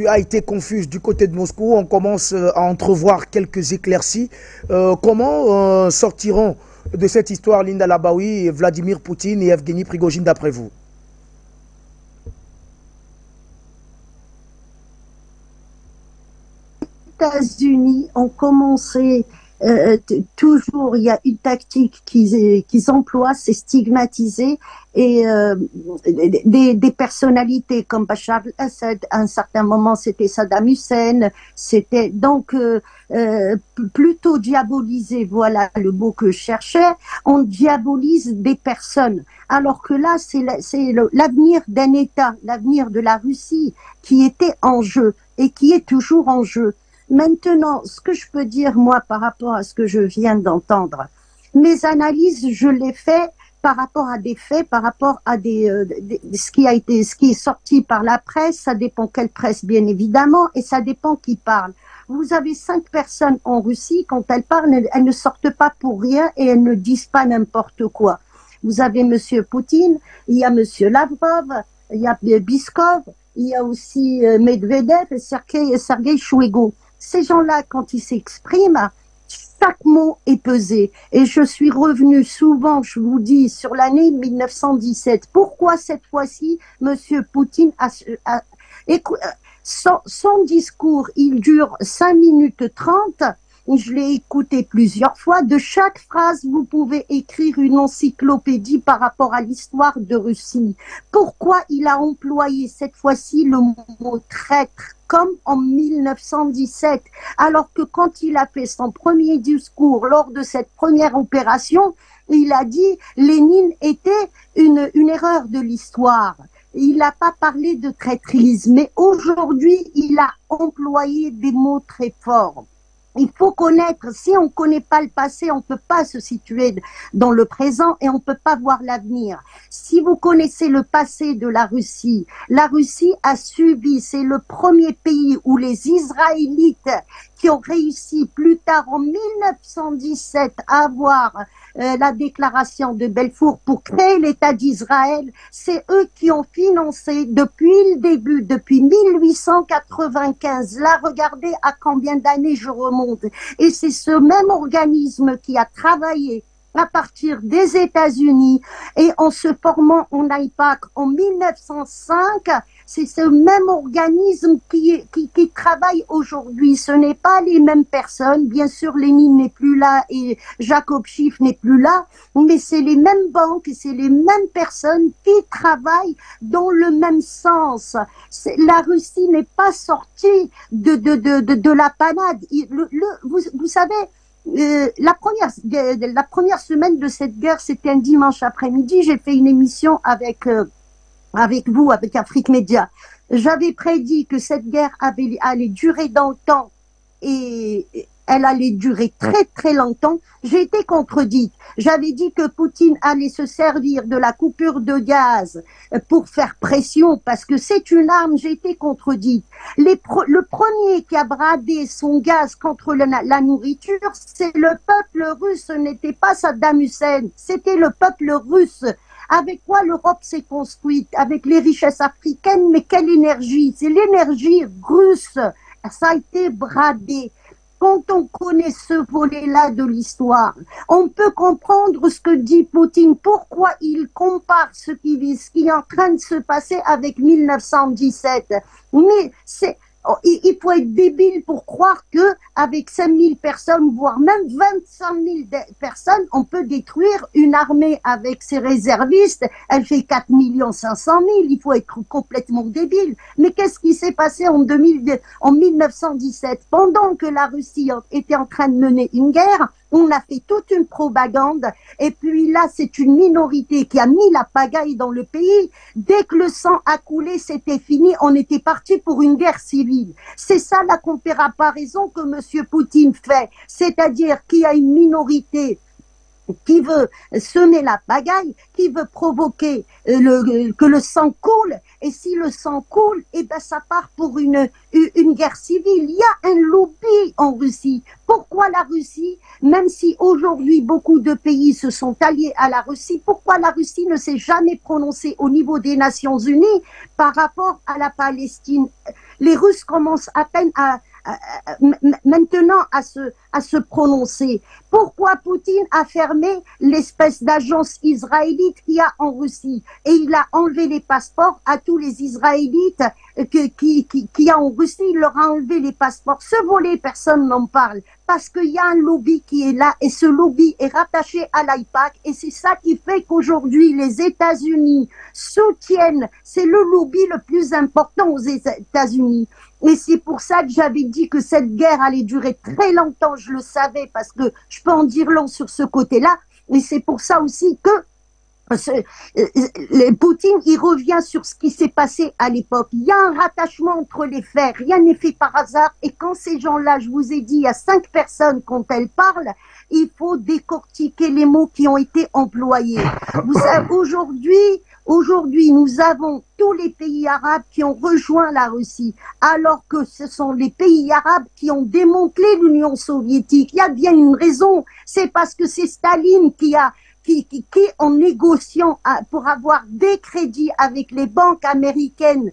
a été confuse du côté de Moscou. On commence à entrevoir quelques éclaircies. Comment sortiront de cette histoire Linda Larbaoui, Vladimir Poutine et Evgeny Prigojine d'après vous? Les États-Unis ont commencé toujours, il y a une tactique qu'ils emploient, c'est stigmatiser et des personnalités comme Bachar al-Assad, à un certain moment c'était Saddam Hussein, c'était donc plutôt diaboliser, voilà le mot que je cherchais, on diabolise des personnes, alors que là c'est l'avenir d'un État, l'avenir de la Russie qui était en jeu et qui est toujours en jeu. Maintenant, ce que je peux dire, moi, par rapport à ce que je viens d'entendre, mes analyses, je les fais par rapport à des faits, par rapport à ce qui est sorti par la presse. Ça dépend quelle presse, bien évidemment, et ça dépend qui parle. Vous avez 5 personnes en Russie, quand elles parlent, elles ne sortent pas pour rien et elles ne disent pas n'importe quoi. Vous avez Monsieur Poutine, il y a Monsieur Lavrov, il y a Biskov, il y a aussi Medvedev et Sergei Chouego. Ces gens-là, quand ils s'expriment, chaque mot est pesé. Et je suis revenue souvent, je vous dis, sur l'année 1917. Pourquoi cette fois-ci, Monsieur Poutine son discours, il dure 5 minutes 30. Je l'ai écouté plusieurs fois. De chaque phrase, vous pouvez écrire une encyclopédie par rapport à l'histoire de Russie. Pourquoi il a employé cette fois-ci le mot traître comme en 1917, alors que quand il a fait son premier discours lors de cette première opération, il a dit Lénine était une erreur de l'histoire. Il n'a pas parlé de traîtrise, mais aujourd'hui, il a employé des mots très forts. Il faut connaître, si on ne connaît pas le passé, on ne peut pas se situer dans le présent et on ne peut pas voir l'avenir. Si vous connaissez le passé de la Russie a subi, c'est le premier pays où les Israélites qui ont réussi plus tard en 1917 à avoir la déclaration de Balfour pour créer l'État d'Israël, c'est eux qui ont financé depuis le début, depuis 1895. Là, regardez à combien d'années je remonte. Et c'est ce même organisme qui a travaillé à partir des États-Unis et en se formant en AIPAC en 1905, c'est ce même organisme qui travaille aujourd'hui. Ce n'est pas les mêmes personnes. Bien sûr, Lénine n'est plus là et Jacob Schiff n'est plus là, mais c'est les mêmes banques et c'est les mêmes personnes qui travaillent dans le même sens. La Russie n'est pas sortie de la panade. Vous savez, la première semaine de cette guerre, c'était un dimanche après-midi. J'ai fait une émission avec vous, avec Afrique Média. J'avais prédit que cette guerre allait durer dans le temps et elle allait durer très très longtemps. J'ai été contredite. J'avais dit que Poutine allait se servir de la coupure de gaz pour faire pression parce que c'est une arme. J'ai été contredite. Le premier qui a bradé son gaz contre la nourriture, c'est le peuple russe. Ce n'était pas Saddam Hussein, c'était le peuple russe. Avec quoi l'Europe s'est construite? Avec les richesses africaines, mais quelle énergie? C'est l'énergie russe. Ça a été bradé. Quand on connaît ce volet-là de l'histoire, on peut comprendre ce que dit Poutine, pourquoi il compare ce qui est en train de se passer avec 1917. Mais il faut être débile pour croire que avec 5000 personnes, voire même 25 000 personnes, on peut détruire une armée avec ses réservistes. Elle fait 4 500 000. Il faut être complètement débile. Mais qu'est-ce qui s'est passé en 1917? Pendant que la Russie était en train de mener une guerre, on a fait toute une propagande et puis là, c'est une minorité qui a mis la pagaille dans le pays. Dès que le sang a coulé, c'était fini. On était parti pour une guerre civile. C'est ça la comparaison que Monsieur Poutine fait. C'est-à-dire qu'il y a une minorité qui veut semer la pagaille, qui veut provoquer que le sang coule, et si le sang coule, eh ben ça part pour une guerre civile. Il y a un lobby en Russie. Pourquoi la Russie, même si aujourd'hui beaucoup de pays se sont alliés à la Russie, pourquoi la Russie ne s'est jamais prononcée au niveau des Nations Unies par rapport à la Palestine? Les Russes commencent à peine maintenant à se prononcer. Pourquoi Poutine a fermé l'espèce d'agence israélite qu'il y a en Russie et il a enlevé les passeports à tous les Israélites qu'il y a en Russie, il leur a enlevé les passeports. Ce volet, personne n'en parle parce qu'il y a un lobby qui est là et ce lobby est rattaché à l'AIPAC et c'est ça qui fait qu'aujourd'hui les États-Unis soutiennent, c'est le lobby le plus important aux États-Unis. Et c'est pour ça que j'avais dit que cette guerre allait durer très longtemps, je le savais, parce que je peux en dire long sur ce côté-là, mais c'est pour ça aussi que Poutine, il revient sur ce qui s'est passé à l'époque. Il y a un rattachement entre les faits, rien n'est fait par hasard, et quand ces gens-là, je vous ai dit, il y a 5 personnes quand elles parlent, il faut décortiquer les mots qui ont été employés. Vous savez, Aujourd'hui, nous avons tous les pays arabes qui ont rejoint la Russie, alors que ce sont les pays arabes qui ont démantelé l'Union soviétique. Il y a bien une raison, c'est parce que c'est Staline qui a en négociant pour avoir des crédits avec les banques américaines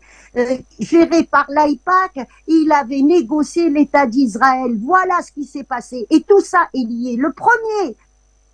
gérées par l'AIPAC, il avait négocié l'État d'Israël. Voilà ce qui s'est passé. Et tout ça est lié. Le premier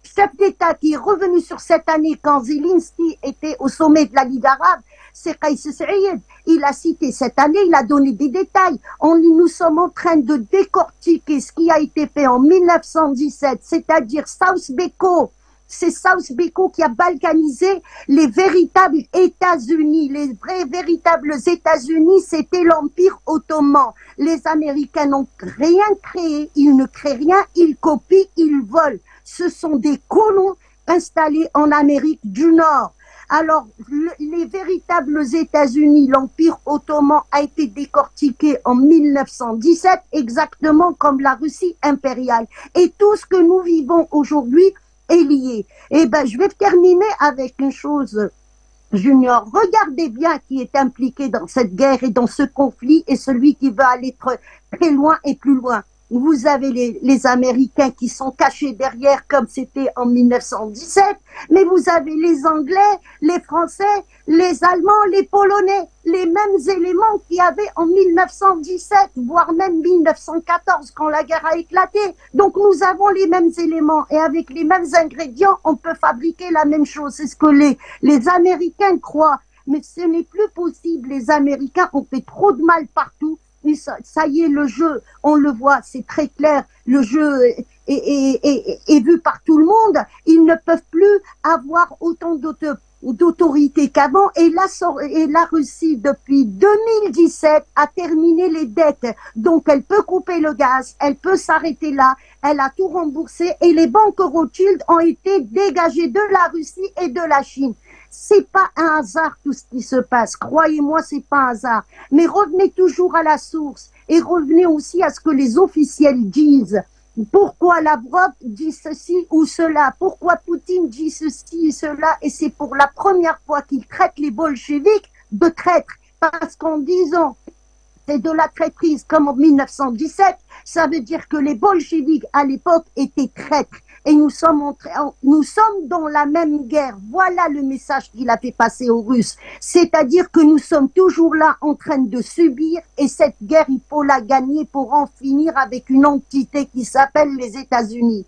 chef d'État qui est revenu sur cette année quand Zelensky était au sommet de la Ligue arabe, c'est Kais Saïed. Il a cité cette année, il a donné des détails. Nous sommes en train de décortiquer ce qui a été fait en 1917, c'est-à-dire South Beko. C'est South Beko qui a balkanisé les véritables États-Unis. Les vrais véritables États-Unis, c'était l'Empire ottoman. Les Américains n'ont rien créé, ils ne créent rien, ils copient, ils volent. Ce sont des colons installés en Amérique du Nord. Alors, les véritables États-Unis, l'Empire ottoman a été décortiqué en 1917, exactement comme la Russie impériale. Et tout ce que nous vivons aujourd'hui est lié. Eh ben, je vais terminer avec une chose, Junior. Regardez bien qui est impliqué dans cette guerre et dans ce conflit et celui qui va aller très loin et plus loin. Vous avez les Américains qui sont cachés derrière comme c'était en 1917, mais vous avez les Anglais, les Français, les Allemands, les Polonais, les mêmes éléments qu'il y avait en 1917, voire même 1914 quand la guerre a éclaté. Donc nous avons les mêmes éléments et avec les mêmes ingrédients, on peut fabriquer la même chose. C'est ce que les Américains croient, mais ce n'est plus possible. Les Américains ont fait trop de mal partout. Ça y est, le jeu, on le voit, c'est très clair, le jeu est vu par tout le monde. Ils ne peuvent plus avoir autant d'autorité qu'avant. Et la Russie, depuis 2017, a terminé les dettes. Donc, elle peut couper le gaz, elle peut s'arrêter là, elle a tout remboursé. Et les banques Rothschild ont été dégagées de la Russie et de la Chine. C'est pas un hasard tout ce qui se passe. Croyez-moi, c'est pas un hasard. Mais revenez toujours à la source et revenez aussi à ce que les officiels disent. Pourquoi Lavrov dit ceci ou cela? Pourquoi Poutine dit ceci et cela? Et c'est pour la première fois qu'il traite les bolcheviks de traîtres. Parce qu'en disant c'est de la traîtrise comme en 1917, ça veut dire que les bolcheviks à l'époque étaient traîtres. Et nous sommes dans la même guerre. Voilà le message qu'il a fait passer aux Russes. C'est-à-dire que nous sommes toujours là en train de subir et cette guerre, il faut la gagner pour en finir avec une entité qui s'appelle les États-Unis.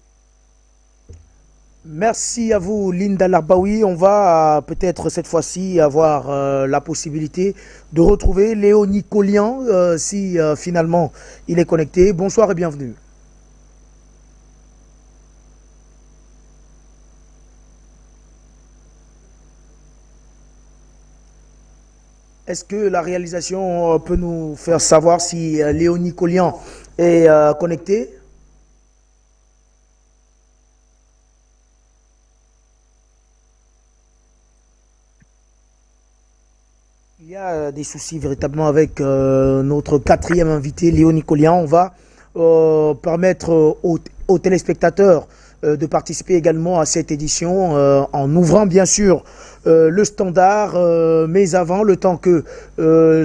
Merci à vous, Linda Larbaoui. On va peut-être cette fois-ci avoir la possibilité de retrouver Léo Nicolian si finalement il est connecté. Bonsoir et bienvenue. Est-ce que la réalisation peut nous faire savoir si Léo Nicolian est connecté? Il y a des soucis véritablement avec notre quatrième invité, Léo Nicolian. On va permettre aux téléspectateurs de participer également à cette édition en ouvrant bien sûr le standard, mais avant, le temps que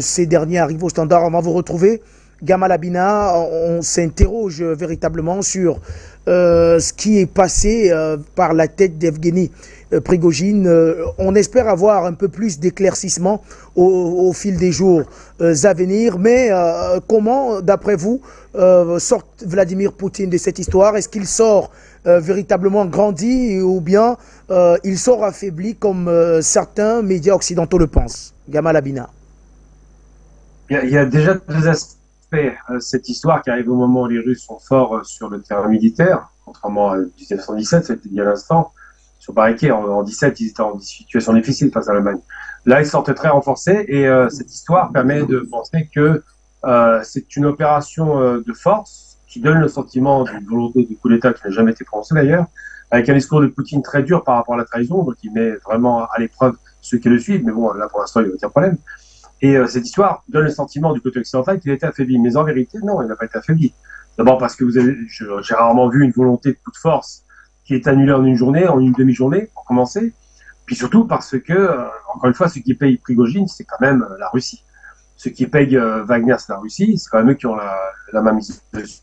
ces derniers arrivent au standard, on va vous retrouver. Gamal Abina, on s'interroge véritablement sur ce qui est passé par la tête d'Evgeny Prigojine. On espère avoir un peu plus d'éclaircissement au fil des jours à venir, mais comment, d'après vous, sort Vladimir Poutine de cette histoire? Est-ce qu'il sort véritablement grandi ou bien il sort affaibli comme certains médias occidentaux le pensent? Gamal Abina. Il y a déjà deux aspects à cette histoire qui arrive au moment où les Russes sont forts sur le terrain militaire, contrairement à 1917, c'était il y a l'instant. Sur Barriquet, en 17, ils étaient en situation difficile face à l'Allemagne. Là, ils sortent très renforcés et cette histoire permet de penser que c'est une opération de force qui donne le sentiment d'une volonté de coup d'État qui n'a jamais été prononcée d'ailleurs, avec un discours de Poutine très dur par rapport à la trahison, donc il met vraiment à l'épreuve ceux qui le suivent, mais bon, là pour l'instant, il n'y a aucun problème. Et cette histoire donne le sentiment du côté occidental qu'il a été affaibli. Mais en vérité, non, il n'a pas été affaibli. D'abord parce que j'ai rarement vu une volonté de coup de force qui est annulée en une journée, en une demi-journée, pour commencer. Puis surtout parce que, encore une fois, ceux qui payent Prigojine, c'est quand même la Russie. Ceux qui payent Wagner, c'est la Russie. C'est quand même eux qui ont la main mise dessus.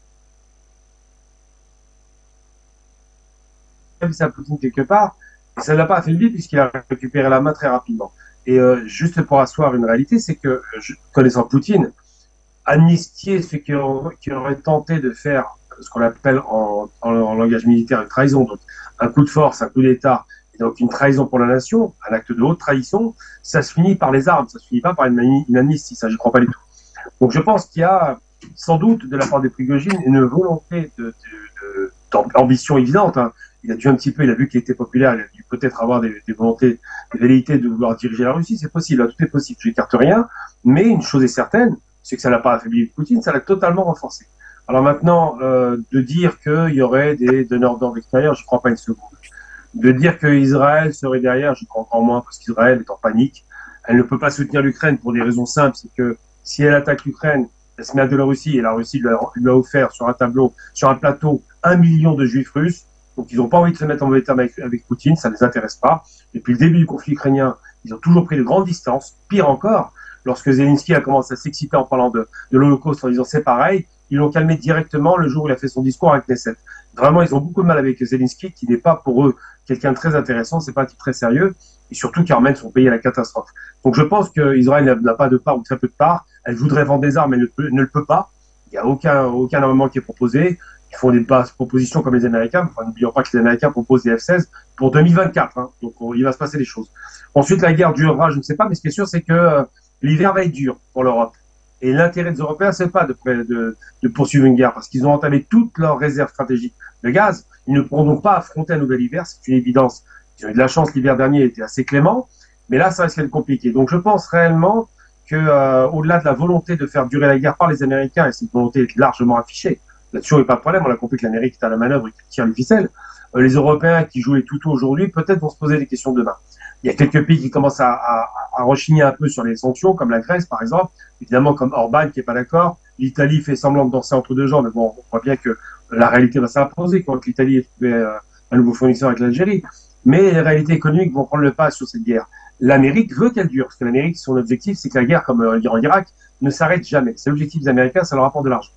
C'est à Poutine quelque part. Et ça ne l'a pas affaibli puisqu'il a récupéré la main très rapidement. Et juste pour asseoir une réalité, c'est que, connaissant Poutine, amnistier ceux qui auraient tenté de faire ce qu'on appelle en langage militaire une trahison, donc un coup de force, un coup d'État, et donc une trahison pour la nation, un acte de haute trahison, ça se finit par les armes, ça se finit pas par une amnistie, ça j'y crois pas du tout. Donc je pense qu'il y a sans doute de la part des Prigojine une volonté d'ambition évidente. Hein. Il a dû un petit peu, il a vu qu'il était populaire, il a dû peut-être avoir des volontés, des velléités de vouloir diriger la Russie, c'est possible, là, tout est possible, je n'écarte rien, mais une chose est certaine, c'est que ça n'a pas affaibli Poutine, ça l'a totalement renforcé. Alors maintenant, de dire qu'il y aurait des donneurs d'ordre extérieurs, je ne crois pas une seconde. De dire qu'Israël serait derrière, je crois encore moins, parce qu'Israël est en panique. Elle ne peut pas soutenir l'Ukraine pour des raisons simples, c'est que si elle attaque l'Ukraine, elle se met à de la Russie, et la Russie lui a offert sur un tableau, sur un plateau, 1 million de juifs russes. Donc ils n'ont pas envie de se mettre en mauvais terme avec Poutine, ça ne les intéresse pas. Depuis le début du conflit ukrainien, ils ont toujours pris de grandes distances. Pire encore, lorsque Zelensky a commencé à s'exciter en parlant de l'Holocauste, en disant c'est pareil, ils l'ont calmé directement le jour où il a fait son discours avec Knesset. Vraiment, ils ont beaucoup de mal avec Zelensky, qui n'est pas pour eux quelqu'un de très intéressant, c'est pas un type très sérieux, et surtout qui emmène son pays à la catastrophe. Donc je pense qu'Israël n'a pas de part ou très peu de part. Elle voudrait vendre des armes, mais ne le peut pas. Il n'y a aucun armement qui est proposé. Ils font des basses propositions comme les Américains. Enfin, n'oublions pas que les Américains proposent des F-16 pour 2024. Hein. Donc il va se passer des choses. Ensuite, la guerre durera, je ne sais pas, mais ce qui est sûr, c'est que l'hiver va être dur pour l'Europe. Et l'intérêt des Européens, c'est pas de poursuivre une guerre, parce qu'ils ont entamé toutes leurs réserves stratégiques de gaz. Ils ne pourront donc pas affronter un nouvel hiver, c'est une évidence. Ils ont eu de la chance, l'hiver dernier était assez clément, mais là, ça risque d'être compliqué. Donc je pense réellement que, au-delà de la volonté de faire durer la guerre par les Américains, et cette volonté est largement affichée, là-dessus, il n'y a pas de problème, on a compris que l'Amérique est à la manœuvre et qu'elle tire les ficelles. Les Européens qui jouent les toutous aujourd'hui, peut-être vont se poser des questions demain. Il y a quelques pays qui commencent à rechigner un peu sur les sanctions, comme la Grèce, par exemple. Évidemment, comme Orban, qui est pas d'accord. L'Italie fait semblant de danser entre deux jambes, mais bon, on voit bien que la réalité va s'imposer quand l'Italie ait trouvé un nouveau fournisseur avec l'Algérie. Mais les réalités économiques vont prendre le pas sur cette guerre. L'Amérique veut qu'elle dure, parce que l'Amérique, son objectif, c'est que la guerre, comme l'Iran-Irak, ne s'arrête jamais. C'est l'objectif des Américains, ça leur apporte de l'argent.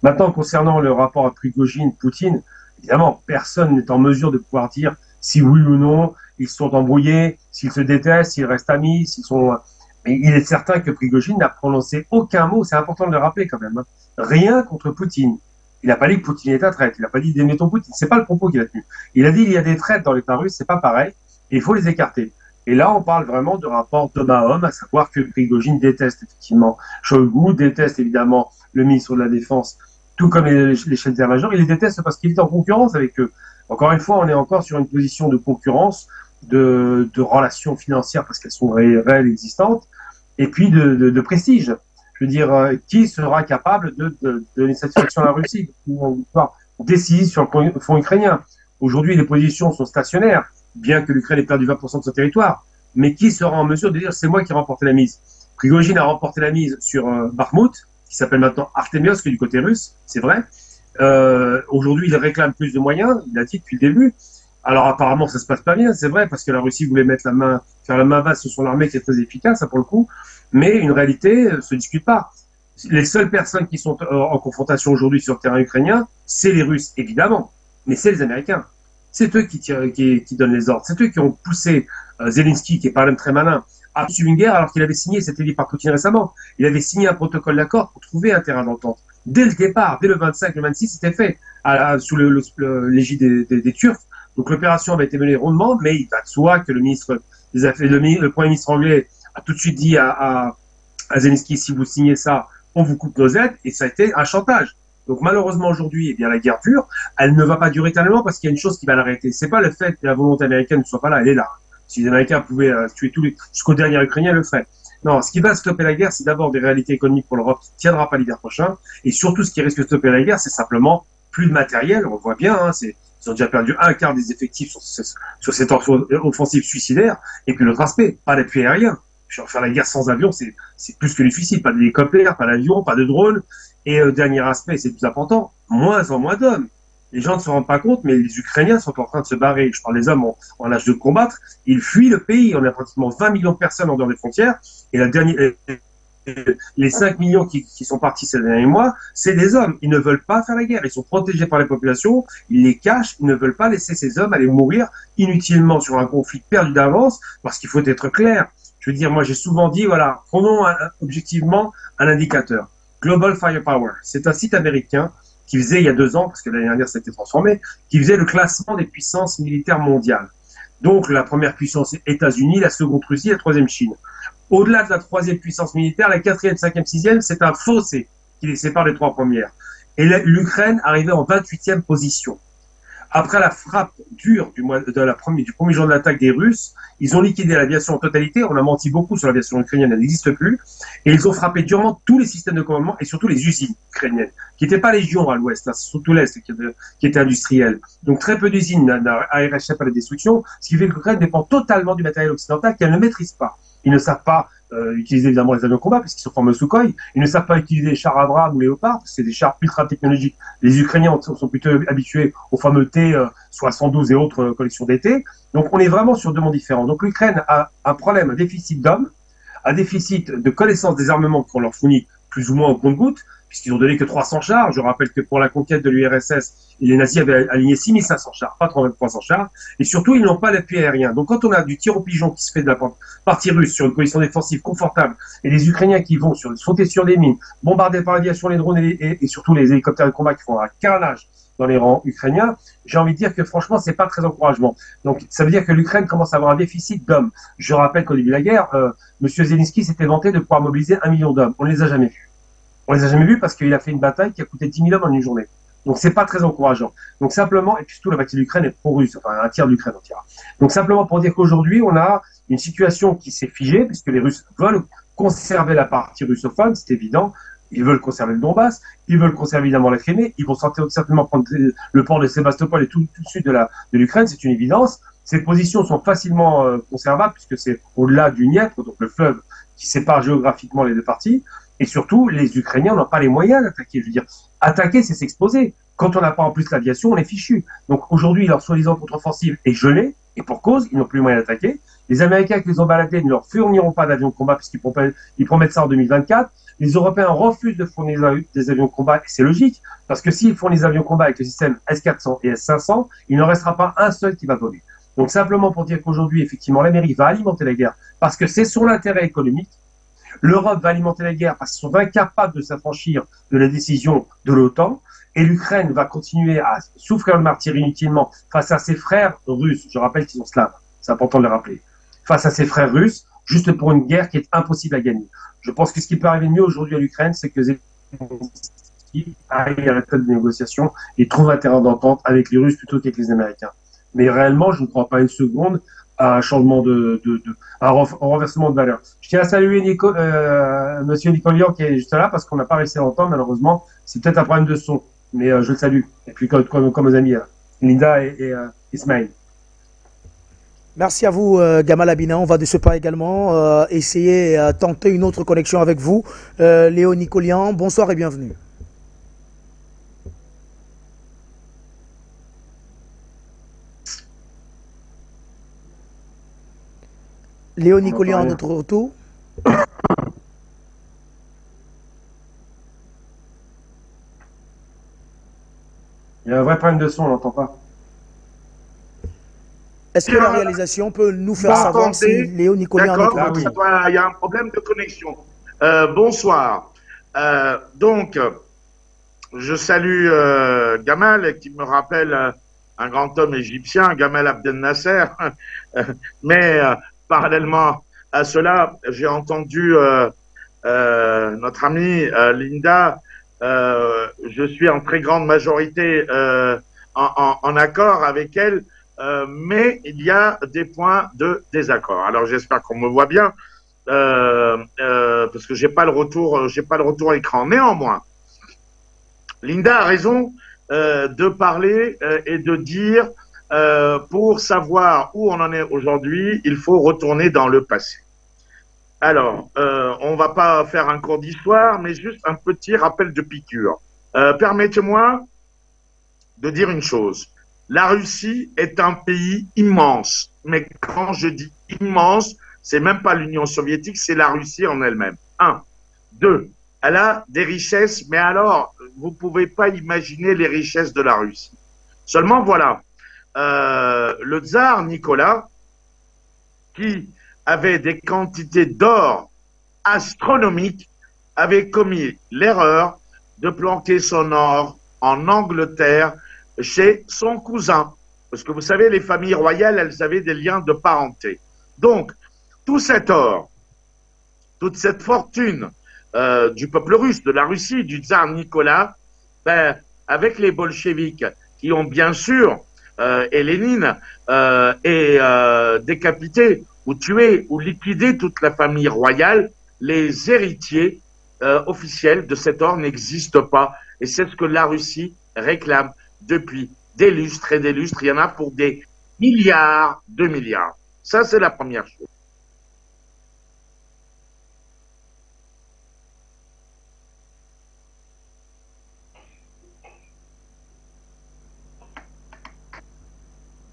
Maintenant, concernant le rapport à Prigojine-Poutine, évidemment, personne n'est en mesure de pouvoir dire si oui ou non ils sont embrouillés, s'ils se détestent, s'ils restent amis, s'ils sont... Mais il est certain que Prigojine n'a prononcé aucun mot, c'est important de le rappeler quand même, hein. Rien contre Poutine. Il n'a pas dit que Poutine est un traître, il n'a pas dit démettons Poutine, c'est pas le propos qu'il a tenu. Il a dit il y a des traîtres dans l'État russe, c'est pas pareil, et il faut les écarter. Et là, on parle vraiment de rapport d'homme à homme, à savoir que Prigojine déteste effectivement Shoigu, déteste évidemment le ministre de la Défense, tout comme les chefs d'état-major, il les déteste parce qu'il est en concurrence avec eux. Encore une fois, on est encore sur une position de concurrence, de relations financières parce qu'elles sont réelles, existantes, et puis de prestige. Je veux dire, qui sera capable de donner satisfaction à la Russie ou décider sur le front ukrainien. Aujourd'hui, les positions sont stationnaires, bien que l'Ukraine ait perdu 20% de son territoire. Mais qui sera en mesure de dire c'est moi qui ai remporté la mise? Prigojine a remporté la mise sur Bakhmut, qui s'appelle maintenant Artemios, qui est du côté russe, c'est vrai. Aujourd'hui, il réclame plus de moyens, il l'a dit depuis le début. Alors apparemment, ça se passe pas bien, c'est vrai, parce que la Russie voulait faire la main basse sur son armée, qui est très efficace, ça pour le coup. Mais une réalité se discute pas. Les seules personnes qui sont en confrontation aujourd'hui sur le terrain ukrainien, c'est les Russes, évidemment, mais c'est les Américains. C'est eux qui donnent les ordres. C'est eux qui ont poussé Zelensky, qui est pas même très malin, à poursuivre une guerre alors qu'il avait signé, c'était dit par Poutine récemment, il avait signé un protocole d'accord pour trouver un terrain d'entente. Dès le départ, dès le 25, le 26, c'était fait sous l'égide des Turcs. Donc l'opération avait été menée rondement, mais il va de soi que le Premier ministre anglais a tout de suite dit à Zelensky, si vous signez ça, on vous coupe nos aides, et ça a été un chantage. Donc malheureusement aujourd'hui, eh bien la guerre dure, elle ne va pas durer éternellement parce qu'il y a une chose qui va l'arrêter. C'est pas le fait que la volonté américaine ne soit pas là, elle est là. Si les Américains pouvaient tuer jusqu'au dernier Ukrainien, ils le feraient. Non, ce qui va stopper la guerre, c'est d'abord des réalités économiques pour l'Europe qui ne tiendra pas l'hiver prochain, et surtout ce qui risque de stopper la guerre, c'est simplement plus de matériel. On le voit bien, hein, ils ont déjà perdu un quart des effectifs sur cette offensive suicidaire. Et puis l'autre aspect, pas d'appui aérien. Faire la guerre sans avion, c'est plus que difficile. Pas d'hélicoptère, pas d'avion, pas de drone. Et dernier aspect, c'est le plus important, moins en moins d'hommes. Les gens ne se rendent pas compte, mais les Ukrainiens sont en train de se barrer. Je parle des hommes en âge de combattre. Ils fuient le pays. On a pratiquement 20 millions de personnes en dehors des frontières. Et les 5 millions qui sont partis ces derniers mois, c'est des hommes. Ils ne veulent pas faire la guerre. Ils sont protégés par les populations. Ils les cachent. Ils ne veulent pas laisser ces hommes aller mourir inutilement sur un conflit perdu d'avance, parce qu'il faut être clair. Je veux dire, moi, j'ai souvent dit, voilà, prenons objectivement un indicateur. Global Firepower. C'est un site américain qui faisait, il y a 2 ans, parce que l'année dernière, ça a été transformé, qui faisait le classement des puissances militaires mondiales. Donc, la première puissance, États-Unis, la seconde, Russie, la troisième, Chine. Au-delà de la troisième puissance militaire, la quatrième, cinquième, sixième, c'est un fossé qui les sépare des 3 premières. Et l'Ukraine arrivait en 28e position. Après la frappe dure du premier jour de l'attaque des Russes, ils ont liquidé l'aviation en totalité. On a menti beaucoup sur l'aviation ukrainienne, elle n'existe plus. Et ils ont frappé durement tous les systèmes de commandement et surtout les usines ukrainiennes, qui n'étaient pas légion à l'ouest, c'est surtout l'est qui était industriel. Donc très peu d'usines n'arrivent à la destruction, ce qui fait que l'Ukraine dépend totalement du matériel occidental qu'elle ne maîtrise pas. Ils ne savent pas utiliser évidemment les avions de combat puisqu'ils sont formés au Sukhoi. Ils ne savent pas utiliser les chars Abrams ou Léopard, parce que c'est des chars ultra technologiques. Les Ukrainiens sont plutôt habitués aux fameux T-72 et autres collections d'été. Donc on est vraiment sur 2 mondes différents. Donc l'Ukraine a un problème, un déficit d'hommes, un déficit de connaissance des armements qu'on leur fournit plus ou moins au compte-gouttes, puisqu'ils ont donné que 300 chars. Je rappelle que pour la conquête de l'URSS, les nazis avaient aligné 6500 chars, pas 300 chars. Et surtout, ils n'ont pas l'appui aérien. Donc quand on a du tir au pigeon qui se fait de la partie russe sur une position défensive confortable, et les Ukrainiens qui vont sauter sur des mines, bombarder par l'aviation les drones et surtout les hélicoptères de combat qui font un carnage dans les rangs ukrainiens, j'ai envie de dire que franchement, c'est pas très encourageant. Donc, ça veut dire que l'Ukraine commence à avoir un déficit d'hommes. Je rappelle qu'au début de la guerre, Monsieur Zelensky s'était vanté de pouvoir mobiliser 1 million d'hommes. On ne les a jamais vus. On les a jamais vus parce qu'il a fait une bataille qui a coûté 10 000 hommes en une journée. Donc, c'est pas très encourageant. Donc, simplement, et puis surtout, la moitié de l'Ukraine est pro-russe, enfin, un tiers de l'Ukraine entière. Donc, simplement pour dire qu'aujourd'hui, on a une situation qui s'est figée, puisque les Russes veulent conserver la partie russophone, c'est évident. Ils veulent conserver le Donbass, ils veulent conserver évidemment la Crimée, ils vont certainement prendre le port de Sébastopol et tout le sud de l'Ukraine, c'est une évidence. Ces positions sont facilement conservables puisque c'est au-delà du Dniepr, donc le fleuve qui sépare géographiquement les 2 parties. Et surtout, les Ukrainiens n'ont pas les moyens d'attaquer. Je veux dire, attaquer, c'est s'exposer. Quand on n'a pas en plus l'aviation, on est fichu. Donc aujourd'hui, leur soi-disant contre-offensive est gelée, et pour cause, ils n'ont plus les moyens d'attaquer. Les Américains qui les ont baladés ne leur fourniront pas d'avions de combat puisqu'ils promettent ça en 2024. Les Européens refusent de fournir des avions de combat, et c'est logique, parce que s'ils fournissent des avions de combat avec le système S-400 et S-500, il n'en restera pas un seul qui va voler. Donc simplement pour dire qu'aujourd'hui, effectivement, l'Amérique va alimenter la guerre, parce que c'est son intérêt économique. L'Europe va alimenter la guerre parce qu'ils sont incapables de s'affranchir de la décision de l'OTAN, et l'Ukraine va continuer à souffrir le martyre inutilement face à ses frères russes. Je rappelle qu'ils sont slaves, c'est important de le rappeler. Face à ses frères russes, juste pour une guerre qui est impossible à gagner. Je pense que ce qui peut arriver de mieux aujourd'hui à l'Ukraine, c'est que Zelensky aille à la tête des négociations et trouve un terrain d'entente avec les Russes plutôt qu'avec les Américains. Mais réellement, je ne crois pas une seconde à un changement un renversement de valeur. Je tiens à saluer Monsieur Nicolian qui est juste là parce qu'on n'a pas réussi à l'entendre, malheureusement. C'est peut-être un problème de son, mais je le salue. Et puis comme aux amis, Linda et Ismaël. Merci à vous, Gamal Abina. On va de ce pas également essayer tenter une autre connexion avec vous. Léo Nicolian, bonsoir et bienvenue. Léo Nicolian, notre retour. Il y a un vrai problème de son, on n'entend pas. Est-ce que la réalisation peut nous faire savoir si Léo Nicolian a notre retour? Il y a un problème de connexion. Bonsoir. Donc, je salue Gamal, qui me rappelle un grand homme égyptien, Gamal Abdel Nasser. Mais parallèlement à cela, j'ai entendu notre amie Linda. Je suis en très grande majorité en accord avec elle. Mais il y a des points de désaccord. Alors j'espère qu'on me voit bien parce que j'ai pas le retour à l'écran. Néanmoins, Linda a raison de parler et de dire pour savoir où on en est aujourd'hui, il faut retourner dans le passé. Alors, on va pas faire un cours d'histoire, mais juste un petit rappel de piqûre. Permettez-moi de dire une chose. La Russie est un pays immense. Mais quand je dis immense, c'est même pas l'Union soviétique, c'est la Russie en elle-même. Deux, elle a des richesses, mais alors, vous ne pouvez pas imaginer les richesses de la Russie. Seulement, voilà, le tsar Nicolas, qui avait des quantités d'or astronomiques, avait commis l'erreur de planquer son or en Angleterre chez son cousin. Parce que vous savez, les familles royales, elles avaient des liens de parenté. Donc, tout cet or, toute cette fortune du peuple russe, de la Russie, du tsar Nicolas, ben, avec les bolcheviks qui ont bien sûr, et Lénine, décapité ou tué ou liquidé toute la famille royale, les héritiers officiels de cet or n'existent pas. Et c'est ce que la Russie réclame depuis des lustres et des lustres. Il y en a pour des milliards de milliards. Ça, c'est la première chose.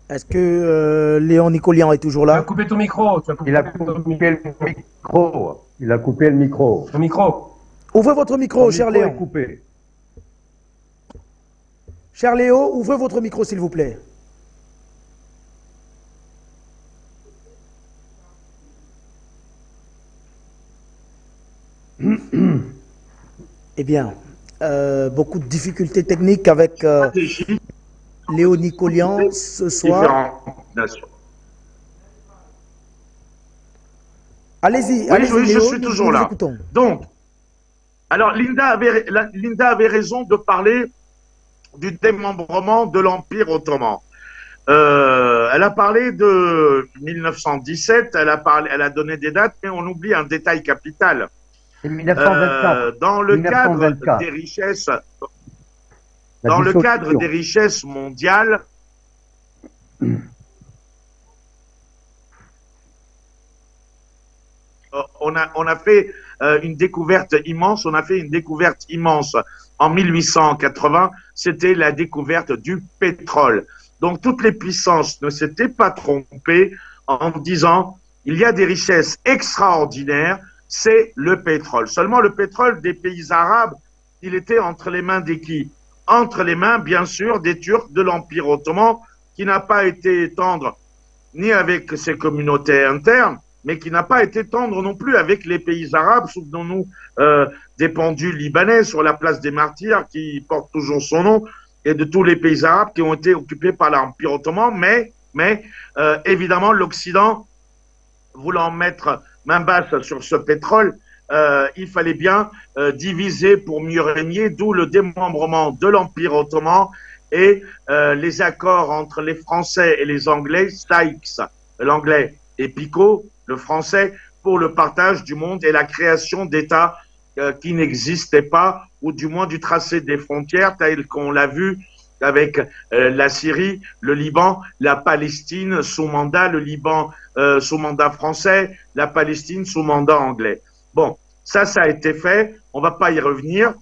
Est-ce que Léon Nicolian est toujours Tu as là? coupé ton micro. Il a coupé le micro. Il a coupé le micro. Ton micro. Ouvrez votre micro, Son cher micro est Léon. coupé. Cher Léo, ouvrez votre micro, s'il vous plaît. Eh bien, beaucoup de difficultés techniques avec Léo Nicolian ce soir. Différentes nations. Allez-y, Oui, allez-y, oui, je Léo, suis toujours nous là. écoutons. Donc, alors Linda avait raison de parler du démembrement de l'Empire ottoman. Elle a parlé de 1917, elle a donné des dates, mais on oublie un détail capital. C'est 1924. Dans le 1924. cadre des richesses, dans le cadre des richesses mondiales, on a fait une découverte immense. On a fait une découverte immense en 1880. C'était la découverte du pétrole. Donc toutes les puissances ne s'étaient pas trompées en disant il y a des richesses extraordinaires, c'est le pétrole. Seulement le pétrole des pays arabes, il était entre les mains des qui? Entre les mains, bien sûr, des Turcs de l'Empire ottoman, qui n'a pas été tendre ni avec ses communautés internes, mais qui n'a pas été tendre non plus avec les pays arabes. Souvenons-nous des pendus libanais sur la place des Martyrs, qui porte toujours son nom, et de tous les pays arabes qui ont été occupés par l'Empire ottoman. Mais évidemment, l'Occident, voulant mettre main basse sur ce pétrole, il fallait bien diviser pour mieux régner, d'où le démembrement de l'Empire ottoman et les accords entre les Français et les Anglais, Sykes, l'anglais, et Picot, le français, pour le partage du monde et la création d'États qui n'existaient pas, ou du moins du tracé des frontières, tel qu'on l'a vu avec la Syrie, le Liban, la Palestine sous mandat, le Liban sous mandat français, la Palestine sous mandat anglais. Bon, ça a été fait, on va pas y revenir.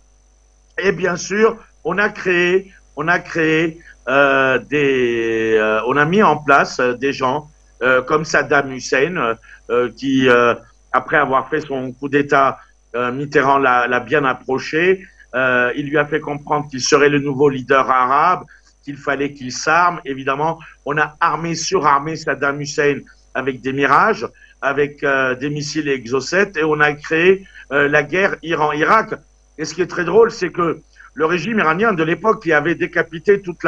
Et bien sûr, on a mis en place des gens comme Saddam Hussein, qui, après avoir fait son coup d'État, Mitterrand l'a bien approché. Il lui a fait comprendre qu'il serait le nouveau leader arabe, qu'il fallait qu'il s'arme. Évidemment, on a surarmé Saddam Hussein avec des Mirages, avec des missiles et Exocet, et on a créé la guerre Iran-Irak. Et ce qui est très drôle, c'est que le régime iranien de l'époque, qui avait décapité toute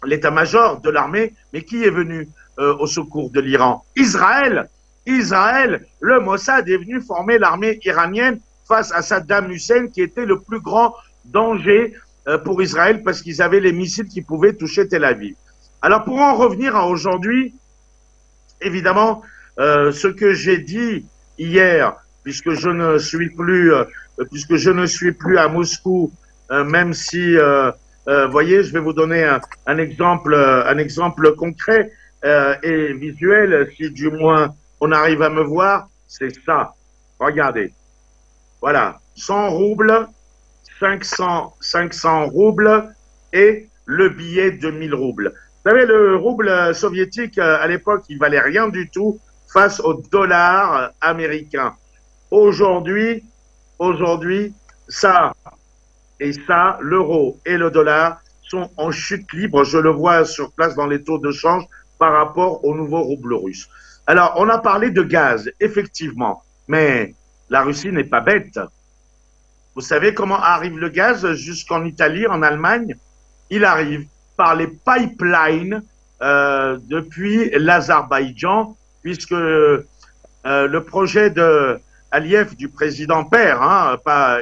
l'état-major de l'armée, mais qui est venu au secours de l'Iran? Israël, le Mossad est venu former l'armée iranienne face à Saddam Hussein, qui était le plus grand danger pour Israël, parce qu'ils avaient les missiles qui pouvaient toucher Tel Aviv. Alors pour en revenir à aujourd'hui, évidemment, ce que j'ai dit hier, puisque je ne suis plus à Moscou, même si, voyez, je vais vous donner un exemple concret et visuel, si du moins on arrive à me voir, c'est ça. Regardez. Voilà, 100 roubles, 500 roubles et le billet de 1000 roubles. Vous savez, le rouble soviétique, à l'époque, il valait rien du tout face au dollar américain. Aujourd'hui, ça et ça, l'euro et le dollar sont en chute libre. Je le vois sur place dans les taux de change par rapport au nouveau rouble russe. Alors, on a parlé de gaz, effectivement, mais la Russie n'est pas bête. Vous savez comment arrive le gaz jusqu'en Italie, en Allemagne? Il arrive par les pipelines depuis l'Azerbaïdjan, puisque le projet de Aliyev, du président père, hein, pas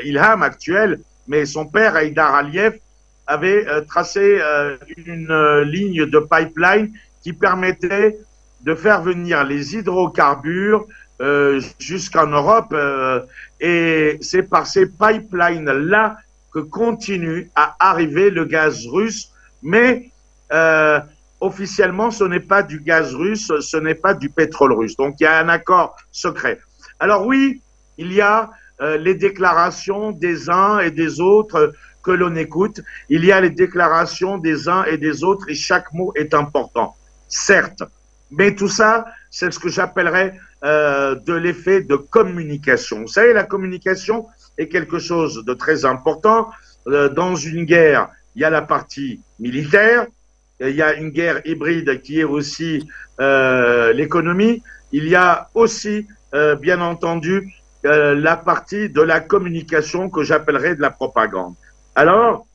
Ilham actuel, mais son père, Haïdar Aliyev, avait tracé une ligne de pipeline qui permettait de faire venir les hydrocarbures jusqu'en Europe. Et c'est par ces pipelines-là que continue à arriver le gaz russe. Mais officiellement, ce n'est pas du gaz russe, ce n'est pas du pétrole russe. Donc, il y a un accord secret. Alors oui, il y a les déclarations des uns et des autres que l'on écoute. Il y a les déclarations des uns et des autres et chaque mot est important, certes. Mais tout ça, c'est ce que j'appellerais de l'effet de communication. Vous savez, la communication est quelque chose de très important. Dans une guerre, il y a la partie militaire, il y a une guerre hybride qui est aussi l'économie. Il y a aussi, bien entendu, la partie de la communication que j'appellerais de la propagande. Alors,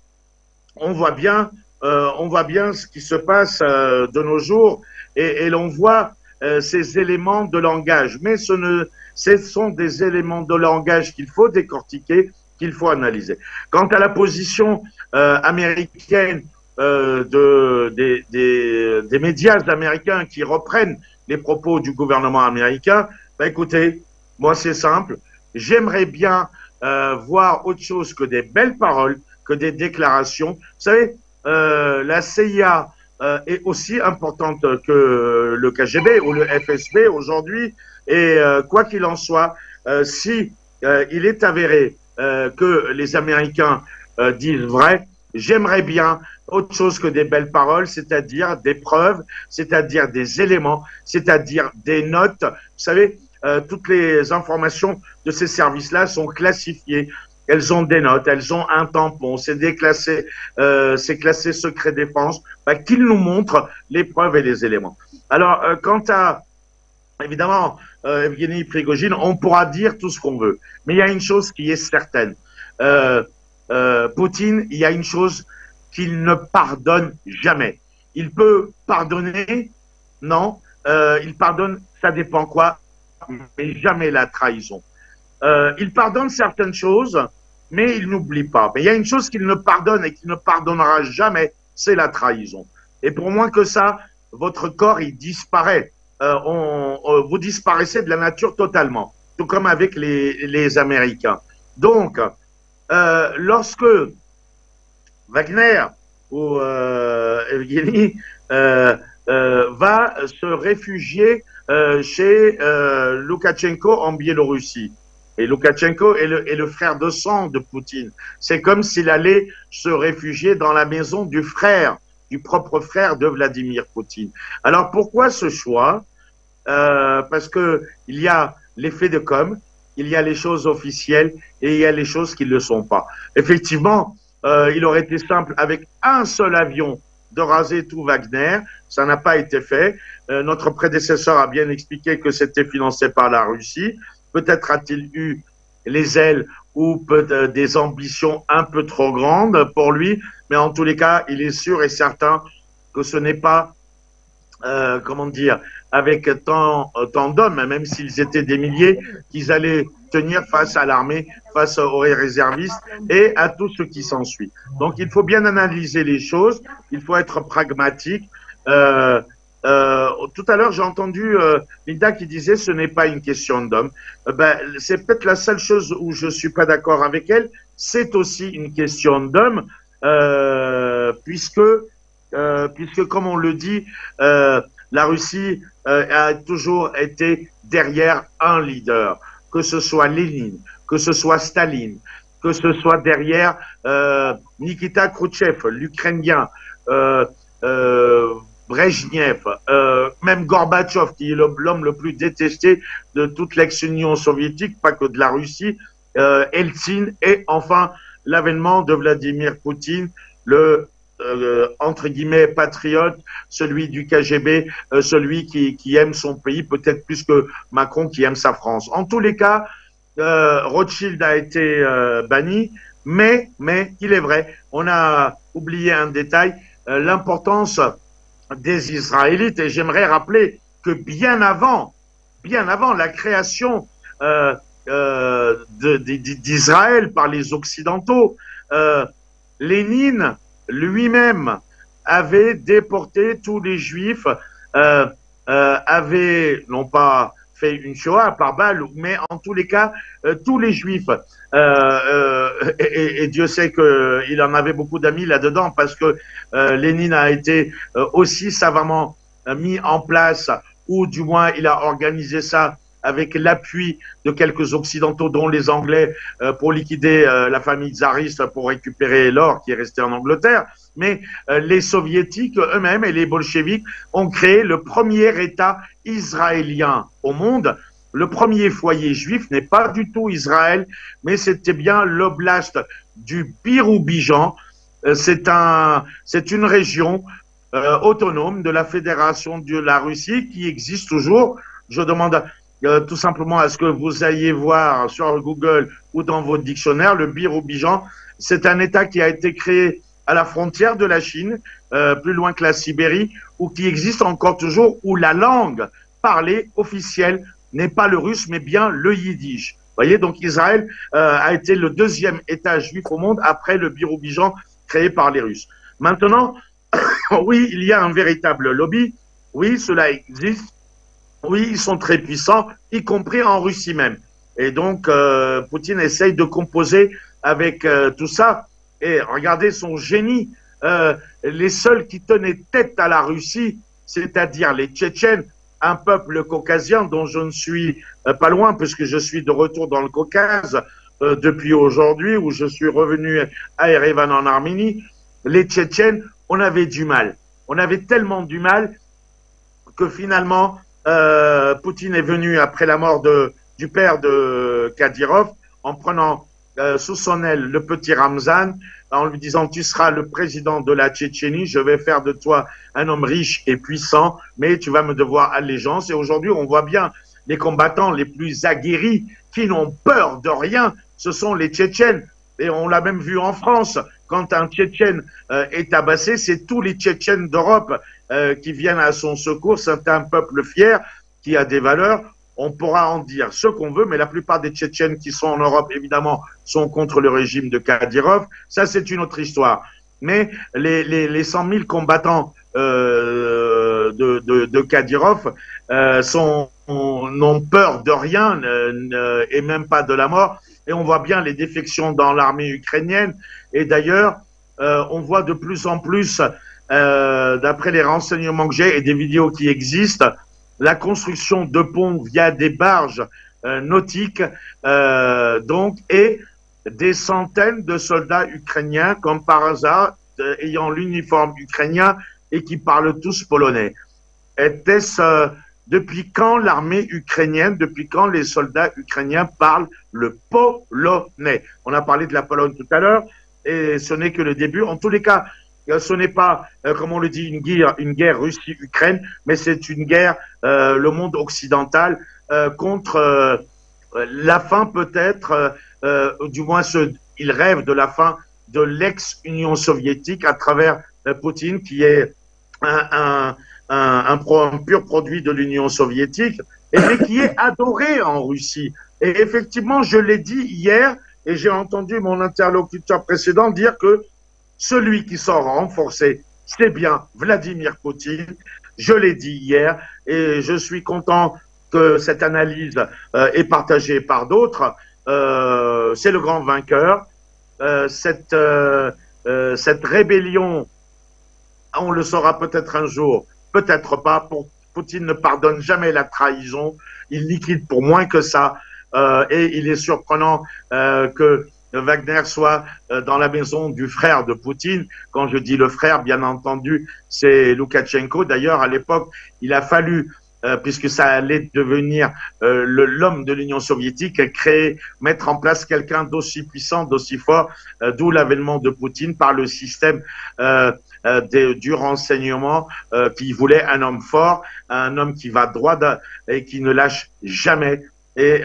on voit bien ce qui se passe de nos jours et l'on voit ces éléments de langage. Mais ce sont des éléments de langage qu'il faut décortiquer, qu'il faut analyser. Quant à la position américaine des médias américains qui reprennent les propos du gouvernement américain, ben écoutez, moi c'est simple, j'aimerais bien voir autre chose que des belles paroles, que des déclarations. Vous savez, la CIA est aussi importante que le KGB ou le FSB aujourd'hui, et quoi qu'il en soit, si il est avéré que les Américains disent vrai, j'aimerais bien autre chose que des belles paroles, c'est-à-dire des preuves, c'est-à-dire des éléments, c'est-à-dire des notes. Vous savez, toutes les informations de ces services-là sont classifiées. Elles ont des notes, elles ont un tampon, c'est déclassé, c'est classé secret défense, qu'ils nous montrent les preuves et les éléments. Alors, quant à, évidemment, Evgeny Prigojine, on pourra dire tout ce qu'on veut, mais il y a une chose qui est certaine. Poutine, il y a une chose qu'il ne pardonne jamais. Il peut pardonner, non, il pardonne, ça dépend quoi, mais jamais la trahison. Il pardonne certaines choses, mais il n'oublie pas. Mais il y a une chose qu'il ne pardonne et qu'il ne pardonnera jamais, c'est la trahison. Et pour moins que ça, votre corps, il disparaît. Vous disparaissez de la nature totalement, tout comme avec les Américains. Donc, lorsque Wagner ou Evgeny va se réfugier chez Loukachenko en Biélorussie, et Loukachenko est le frère de sang de Poutine. C'est comme s'il allait se réfugier dans la maison du propre frère de Vladimir Poutine. Alors pourquoi ce choix? Parce que il y a l'effet de com', il y a les choses officielles et il y a les choses qui ne le sont pas. Effectivement, il aurait été simple avec un seul avion de raser tout Wagner. Ça n'a pas été fait. Notre prédécesseur a bien expliqué que c'était financé par la Russie. Peut-être a-t-il eu les ailes ou des ambitions un peu trop grandes pour lui, mais en tous les cas, il est sûr et certain que ce n'est pas, comment dire, avec tant d'hommes, même s'ils étaient des milliers, qu'ils allaient tenir face à l'armée, face aux réservistes et à tout ce qui s'ensuit. Donc, il faut bien analyser les choses, il faut être pragmatique. Tout à l'heure, j'ai entendu Linda qui disait ce n'est pas une question d'homme. C'est peut-être la seule chose où je suis pas d'accord avec elle. C'est aussi une question d'homme, puisque comme on le dit, la Russie a toujours été derrière un leader, que ce soit Lénine, que ce soit Staline, que ce soit derrière Nikita Khrouchtchev, l'Ukrainien. Brejnev, même Gorbatchev, qui est l'homme le plus détesté de toute l'ex-Union soviétique, pas que de la Russie, Eltsine, et enfin l'avènement de Vladimir Poutine, le entre guillemets patriote, celui du KGB, celui qui aime son pays peut-être plus que Macron qui aime sa France. En tous les cas, Rothschild a été banni, mais il est vrai, on a oublié un détail, l'importance des Israélites, et j'aimerais rappeler que bien avant la création d'Israël par les Occidentaux, Lénine lui-même avait déporté tous les Juifs, avait non pas fait une Shoah par balle, mais en tous les cas, tous les Juifs. Et Dieu sait qu'il en avait beaucoup d'amis là-dedans, parce que Lénine a été aussi savamment mis en place, ou du moins il a organisé ça avec l'appui de quelques Occidentaux, dont les Anglais, pour liquider la famille tsariste, pour récupérer l'or qui est resté en Angleterre. Mais les Soviétiques eux-mêmes et les bolcheviks ont créé le premier État israélien au monde. Le premier foyer juif n'est pas du tout Israël, mais c'était bien l'oblast du Biroubijan. C'est une région autonome de la Fédération de la Russie qui existe toujours. Je demande tout simplement à ce que vous ayez voir sur Google ou dans votre dictionnaire, le Biroubijan. C'est un État qui a été créé à la frontière de la Chine, plus loin que la Sibérie, ou qui existe encore toujours, où la langue parlée officielle n'est pas le russe, mais bien le yiddish. Vous voyez, donc Israël a été le deuxième État juif au monde après le Biroubijan créé par les Russes. Maintenant, oui, il y a un véritable lobby. Oui, cela existe. Oui, ils sont très puissants, y compris en Russie même. Et donc, Poutine essaye de composer avec tout ça. Et regardez son génie. Les seuls qui tenaient tête à la Russie, c'est-à-dire les Tchétchènes, un peuple caucasien dont je ne suis pas loin, puisque je suis de retour dans le Caucase depuis aujourd'hui, où je suis revenu à Erevan en Arménie. Les Tchétchènes, on avait du mal. On avait tellement du mal que finalement, Poutine est venu après la mort du père de Kadyrov en prenant sous son aile le petit Ramzan, en lui disant: tu seras le président de la Tchétchénie, je vais faire de toi un homme riche et puissant, mais tu vas me devoir allégeance. Et aujourd'hui, on voit bien les combattants les plus aguerris qui n'ont peur de rien, ce sont les Tchétchènes. Et on l'a même vu en France, quand un Tchétchène est tabassé, c'est tous les Tchétchènes d'Europe qui viennent à son secours. C'est un peuple fier qui a des valeurs. On pourra en dire ce qu'on veut, mais la plupart des Tchétchènes qui sont en Europe, évidemment, sont contre le régime de Kadyrov. Ça, c'est une autre histoire. Mais les 100 000 combattants de Kadyrov n'ont peur de rien et même pas de la mort. Et on voit bien les défections dans l'armée ukrainienne. Et d'ailleurs, on voit de plus en plus, d'après les renseignements que j'ai et des vidéos qui existent, la construction de ponts via des barges nautiques, donc, et des centaines de soldats ukrainiens, comme par hasard, ayant l'uniforme ukrainien et qui parlent tous polonais. Était-ce depuis quand l'armée ukrainienne, depuis quand les soldats ukrainiens parlent le polonais? On a parlé de la Pologne tout à l'heure, et ce n'est que le début. En tous les cas, ce n'est pas, comme on le dit, une guerre Russie-Ukraine, mais c'est une guerre, le monde occidental, contre la fin peut-être, du moins il rêve de la fin de l'ex-Union soviétique à travers Poutine, qui est un pur produit de l'Union soviétique, et qui est adoré en Russie. Et effectivement, je l'ai dit hier, et j'ai entendu mon interlocuteur précédent dire que celui qui sort renforcé, c'est bien Vladimir Poutine. Je l'ai dit hier, et je suis content que cette analyse est partagée par d'autres. C'est le grand vainqueur. Cette rébellion, on le saura peut-être un jour, peut-être pas. Poutine ne pardonne jamais la trahison. Il liquide pour moins que ça. Et il est surprenant que Wagner soit dans la maison du frère de Poutine. Quand je dis le frère, bien entendu, c'est Loukachenko. D'ailleurs, à l'époque, il a fallu, puisque ça allait devenir l'homme de l'Union soviétique, mettre en place quelqu'un d'aussi puissant, d'aussi fort, d'où l'avènement de Poutine par le système du renseignement qui voulait un homme fort, un homme qui va droit et qui ne lâche jamais. Et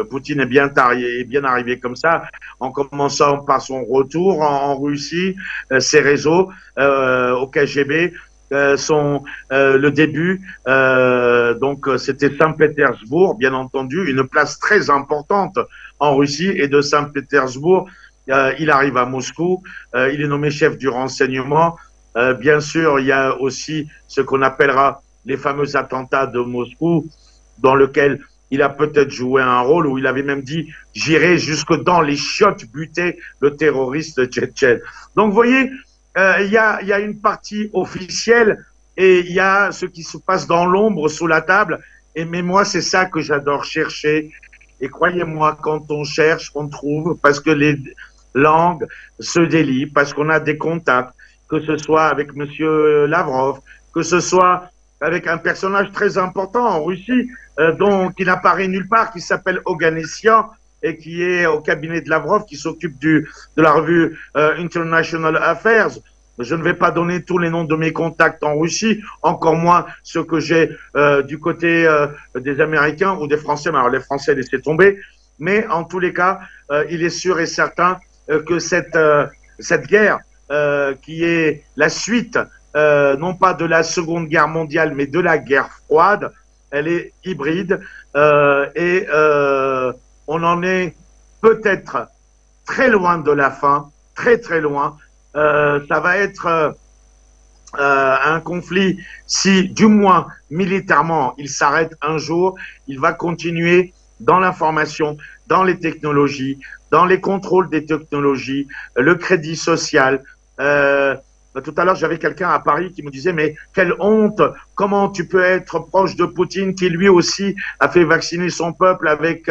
Poutine est bien arrivé comme ça, en commençant par son retour en Russie, ses réseaux au KGB, le début. Donc c'était Saint-Pétersbourg, bien entendu, une place très importante en Russie. Et de Saint-Pétersbourg, il arrive à Moscou. Il est nommé chef du renseignement. Bien sûr, il y a aussi ce qu'on appellera les fameux attentats de Moscou, dans lequel il a peut-être joué un rôle, où il avait même dit « j'irai jusque dans les chiottes buter le terroriste tchétchène ». Donc, vous voyez, il y a une partie officielle et il y a ce qui se passe dans l'ombre, sous la table. Mais moi, c'est ça que j'adore chercher. Et croyez-moi, quand on cherche, on trouve, parce que les langues se délient, parce qu'on a des contacts, que ce soit avec Monsieur Lavrov, que ce soit avec un personnage très important en Russie, qui n'apparaît nulle part, qui s'appelle Oganessian et qui est au cabinet de Lavrov, qui s'occupe de la revue International Affairs. Je ne vais pas donner tous les noms de mes contacts en Russie, encore moins ceux que j'ai du côté des Américains ou des Français. Alors les Français, laissez tomber. Mais en tous les cas, il est sûr et certain que cette guerre, qui est la suite non pas de la Seconde Guerre mondiale, mais de la guerre froide, elle est hybride et on en est peut-être très loin de la fin, très très loin. Ça va être un conflit, si du moins militairement il s'arrête un jour, il va continuer dans l'information, dans les technologies, dans les contrôles des technologies, le crédit social. Tout à l'heure, j'avais quelqu'un à Paris qui me disait « Mais quelle honte! Comment tu peux être proche de Poutine qui lui aussi a fait vacciner son peuple avec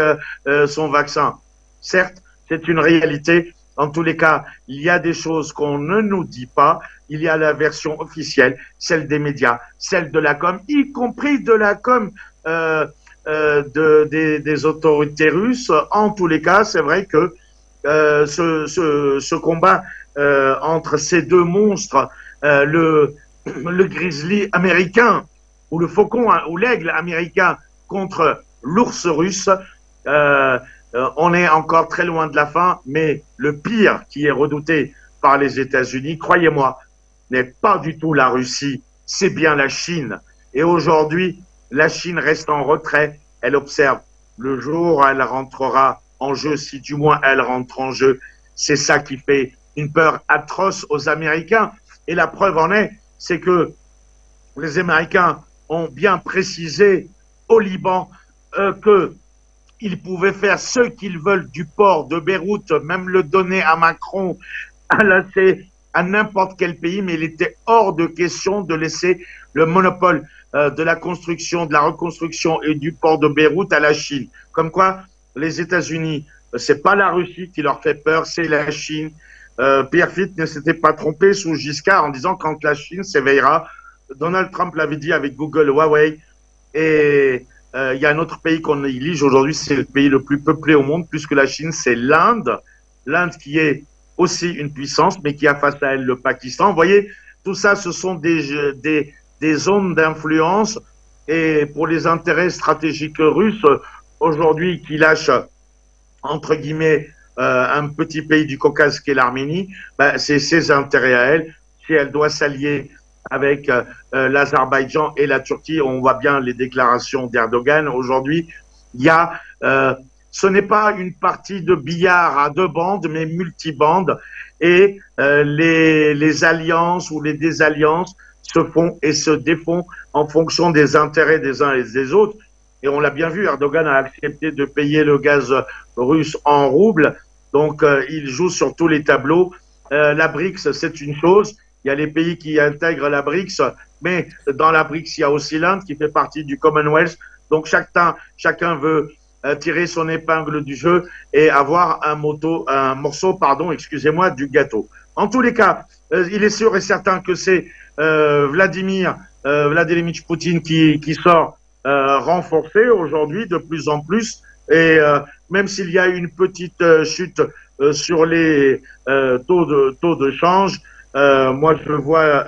son vaccin ?» Certes, c'est une réalité. En tous les cas, il y a des choses qu'on ne nous dit pas. Il y a la version officielle, celle des médias, celle de la com, y compris de la com des autorités russes. En tous les cas, c'est vrai que ce combat entre ces deux monstres, le grizzly américain ou le faucon ou l'aigle américain contre l'ours russe, on est encore très loin de la fin, mais le pire qui est redouté par les États-Unis, croyez-moi, n'est pas du tout la Russie, c'est bien la Chine. Et aujourd'hui, la Chine reste en retrait, elle observe. Le jour où elle rentrera en jeu, si du moins elle rentre en jeu, c'est ça qui fait une peur atroce aux Américains. Et la preuve en est, c'est que les Américains ont bien précisé au Liban qu'ils pouvaient faire ce qu'ils veulent du port de Beyrouth, même le donner à Macron, à n'importe quel pays, mais il était hors de question de laisser le monopole de la construction, de la reconstruction et du port de Beyrouth à la Chine. Comme quoi, les États-Unis, c'est pas la Russie qui leur fait peur, c'est la Chine. Pierre Fitt ne s'était pas trompé sous Giscard en disant quand la Chine s'éveillera. Donald Trump l'avait dit avec Google, Huawei. Et il y a un autre pays qu'on néglige aujourd'hui, c'est le pays le plus peuplé au monde, plus que la Chine, c'est l'Inde. L'Inde qui est aussi une puissance, mais qui a face à elle le Pakistan. Vous voyez, tout ça, ce sont des zones d'influence. Et pour les intérêts stratégiques russes, aujourd'hui, qui lâchent, entre guillemets, un petit pays du Caucase qui est l'Arménie, ben, c'est ses intérêts à elle. Si elle doit s'allier avec l'Azerbaïdjan et la Turquie, on voit bien les déclarations d'Erdogan aujourd'hui. Il y a, ce n'est pas une partie de billard à deux bandes, mais multibandes, et les alliances ou les désalliances se font et se défont en fonction des intérêts des uns et des autres. Et on l'a bien vu, Erdogan a accepté de payer le gaz russe en roubles. Donc, il joue sur tous les tableaux. La BRICS, c'est une chose. Il y a les pays qui intègrent la BRICS, mais dans la BRICS, il y a aussi l'Inde qui fait partie du Commonwealth. Donc, chacun veut tirer son épingle du jeu et avoir un morceau, excusez-moi, du gâteau. En tous les cas, il est sûr et certain que c'est Vladimir Poutine qui sort renforcé aujourd'hui de plus en plus. Et même s'il y a une petite chute sur les taux de change, moi je vois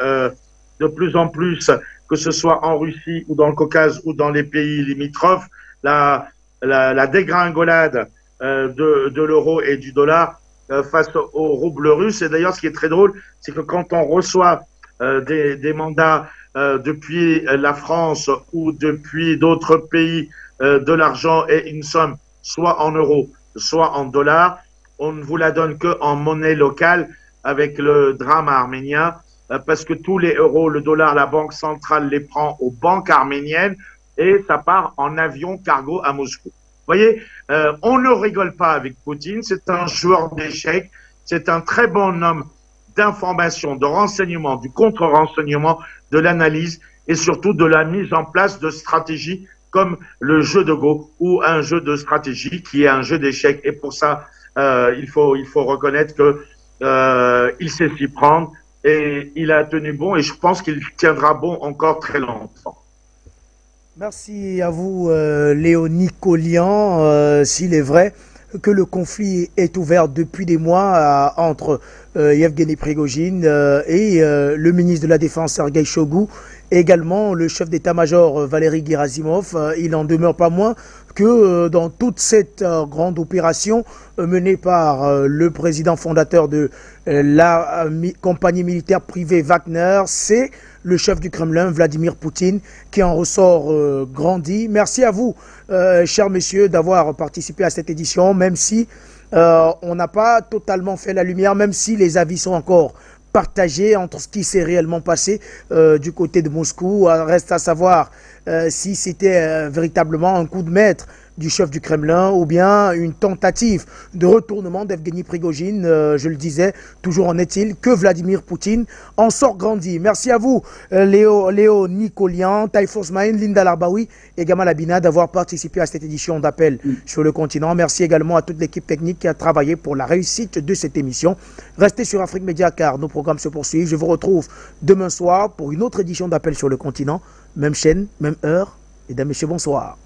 de plus en plus, que ce soit en Russie ou dans le Caucase ou dans les pays limitrophes, la dégringolade de l'euro et du dollar face au rouble russe. Et d'ailleurs, ce qui est très drôle, c'est que quand on reçoit des mandats depuis la France ou depuis d'autres pays de l'argent et une somme soit en euros, soit en dollars, on ne vous la donne qu'en monnaie locale avec le drame arménien, parce que tous les euros, le dollar, la banque centrale les prend aux banques arméniennes et ça part en avion cargo à Moscou. Vous voyez, on ne rigole pas avec Poutine, c'est un joueur d'échecs, c'est un très bon homme d'information, de renseignement, du contre-renseignement, de l'analyse et surtout de la mise en place de stratégies comme le jeu de Go ou un jeu de stratégie qui est un jeu d'échecs. Et pour ça, il faut reconnaître que il sait s'y prendre et il a tenu bon et je pense qu'il tiendra bon encore très longtemps. Merci à vous, Léonie Collian. S'il est vrai que le conflit est ouvert depuis des mois entre Yevgeny Prigojine et le ministre de la Défense, Sergueï Shoigu, également le chef d'état-major Valery Gerasimov, il n'en demeure pas moins que dans toute cette grande opération menée par le président fondateur de la compagnie militaire privée Wagner, c'est le chef du Kremlin, Vladimir Poutine, qui en ressort grandi. Merci à vous, chers messieurs, d'avoir participé à cette édition, même si on n'a pas totalement fait la lumière, même si les avis sont encore partagés entre ce qui s'est réellement passé du côté de Moscou. Reste à savoir si c'était véritablement un coup de maître du chef du Kremlin ou bien une tentative de retournement d'Evgeny Prigojine. Je le disais, toujours en est-il que Vladimir Poutine en sort grandi. Merci à vous, Léo Nicolian, Taïfours Maïn, Linda Larbaoui et Gamal Abina d'avoir participé à cette édition d'Appel sur le continent. Merci également à toute l'équipe technique qui a travaillé pour la réussite de cette émission. Restez sur Afrique Média car nos programmes se poursuivent. Je vous retrouve demain soir pour une autre édition d'Appel sur le continent. Même chaîne, même heure. Mesdames, Messieurs, bonsoir.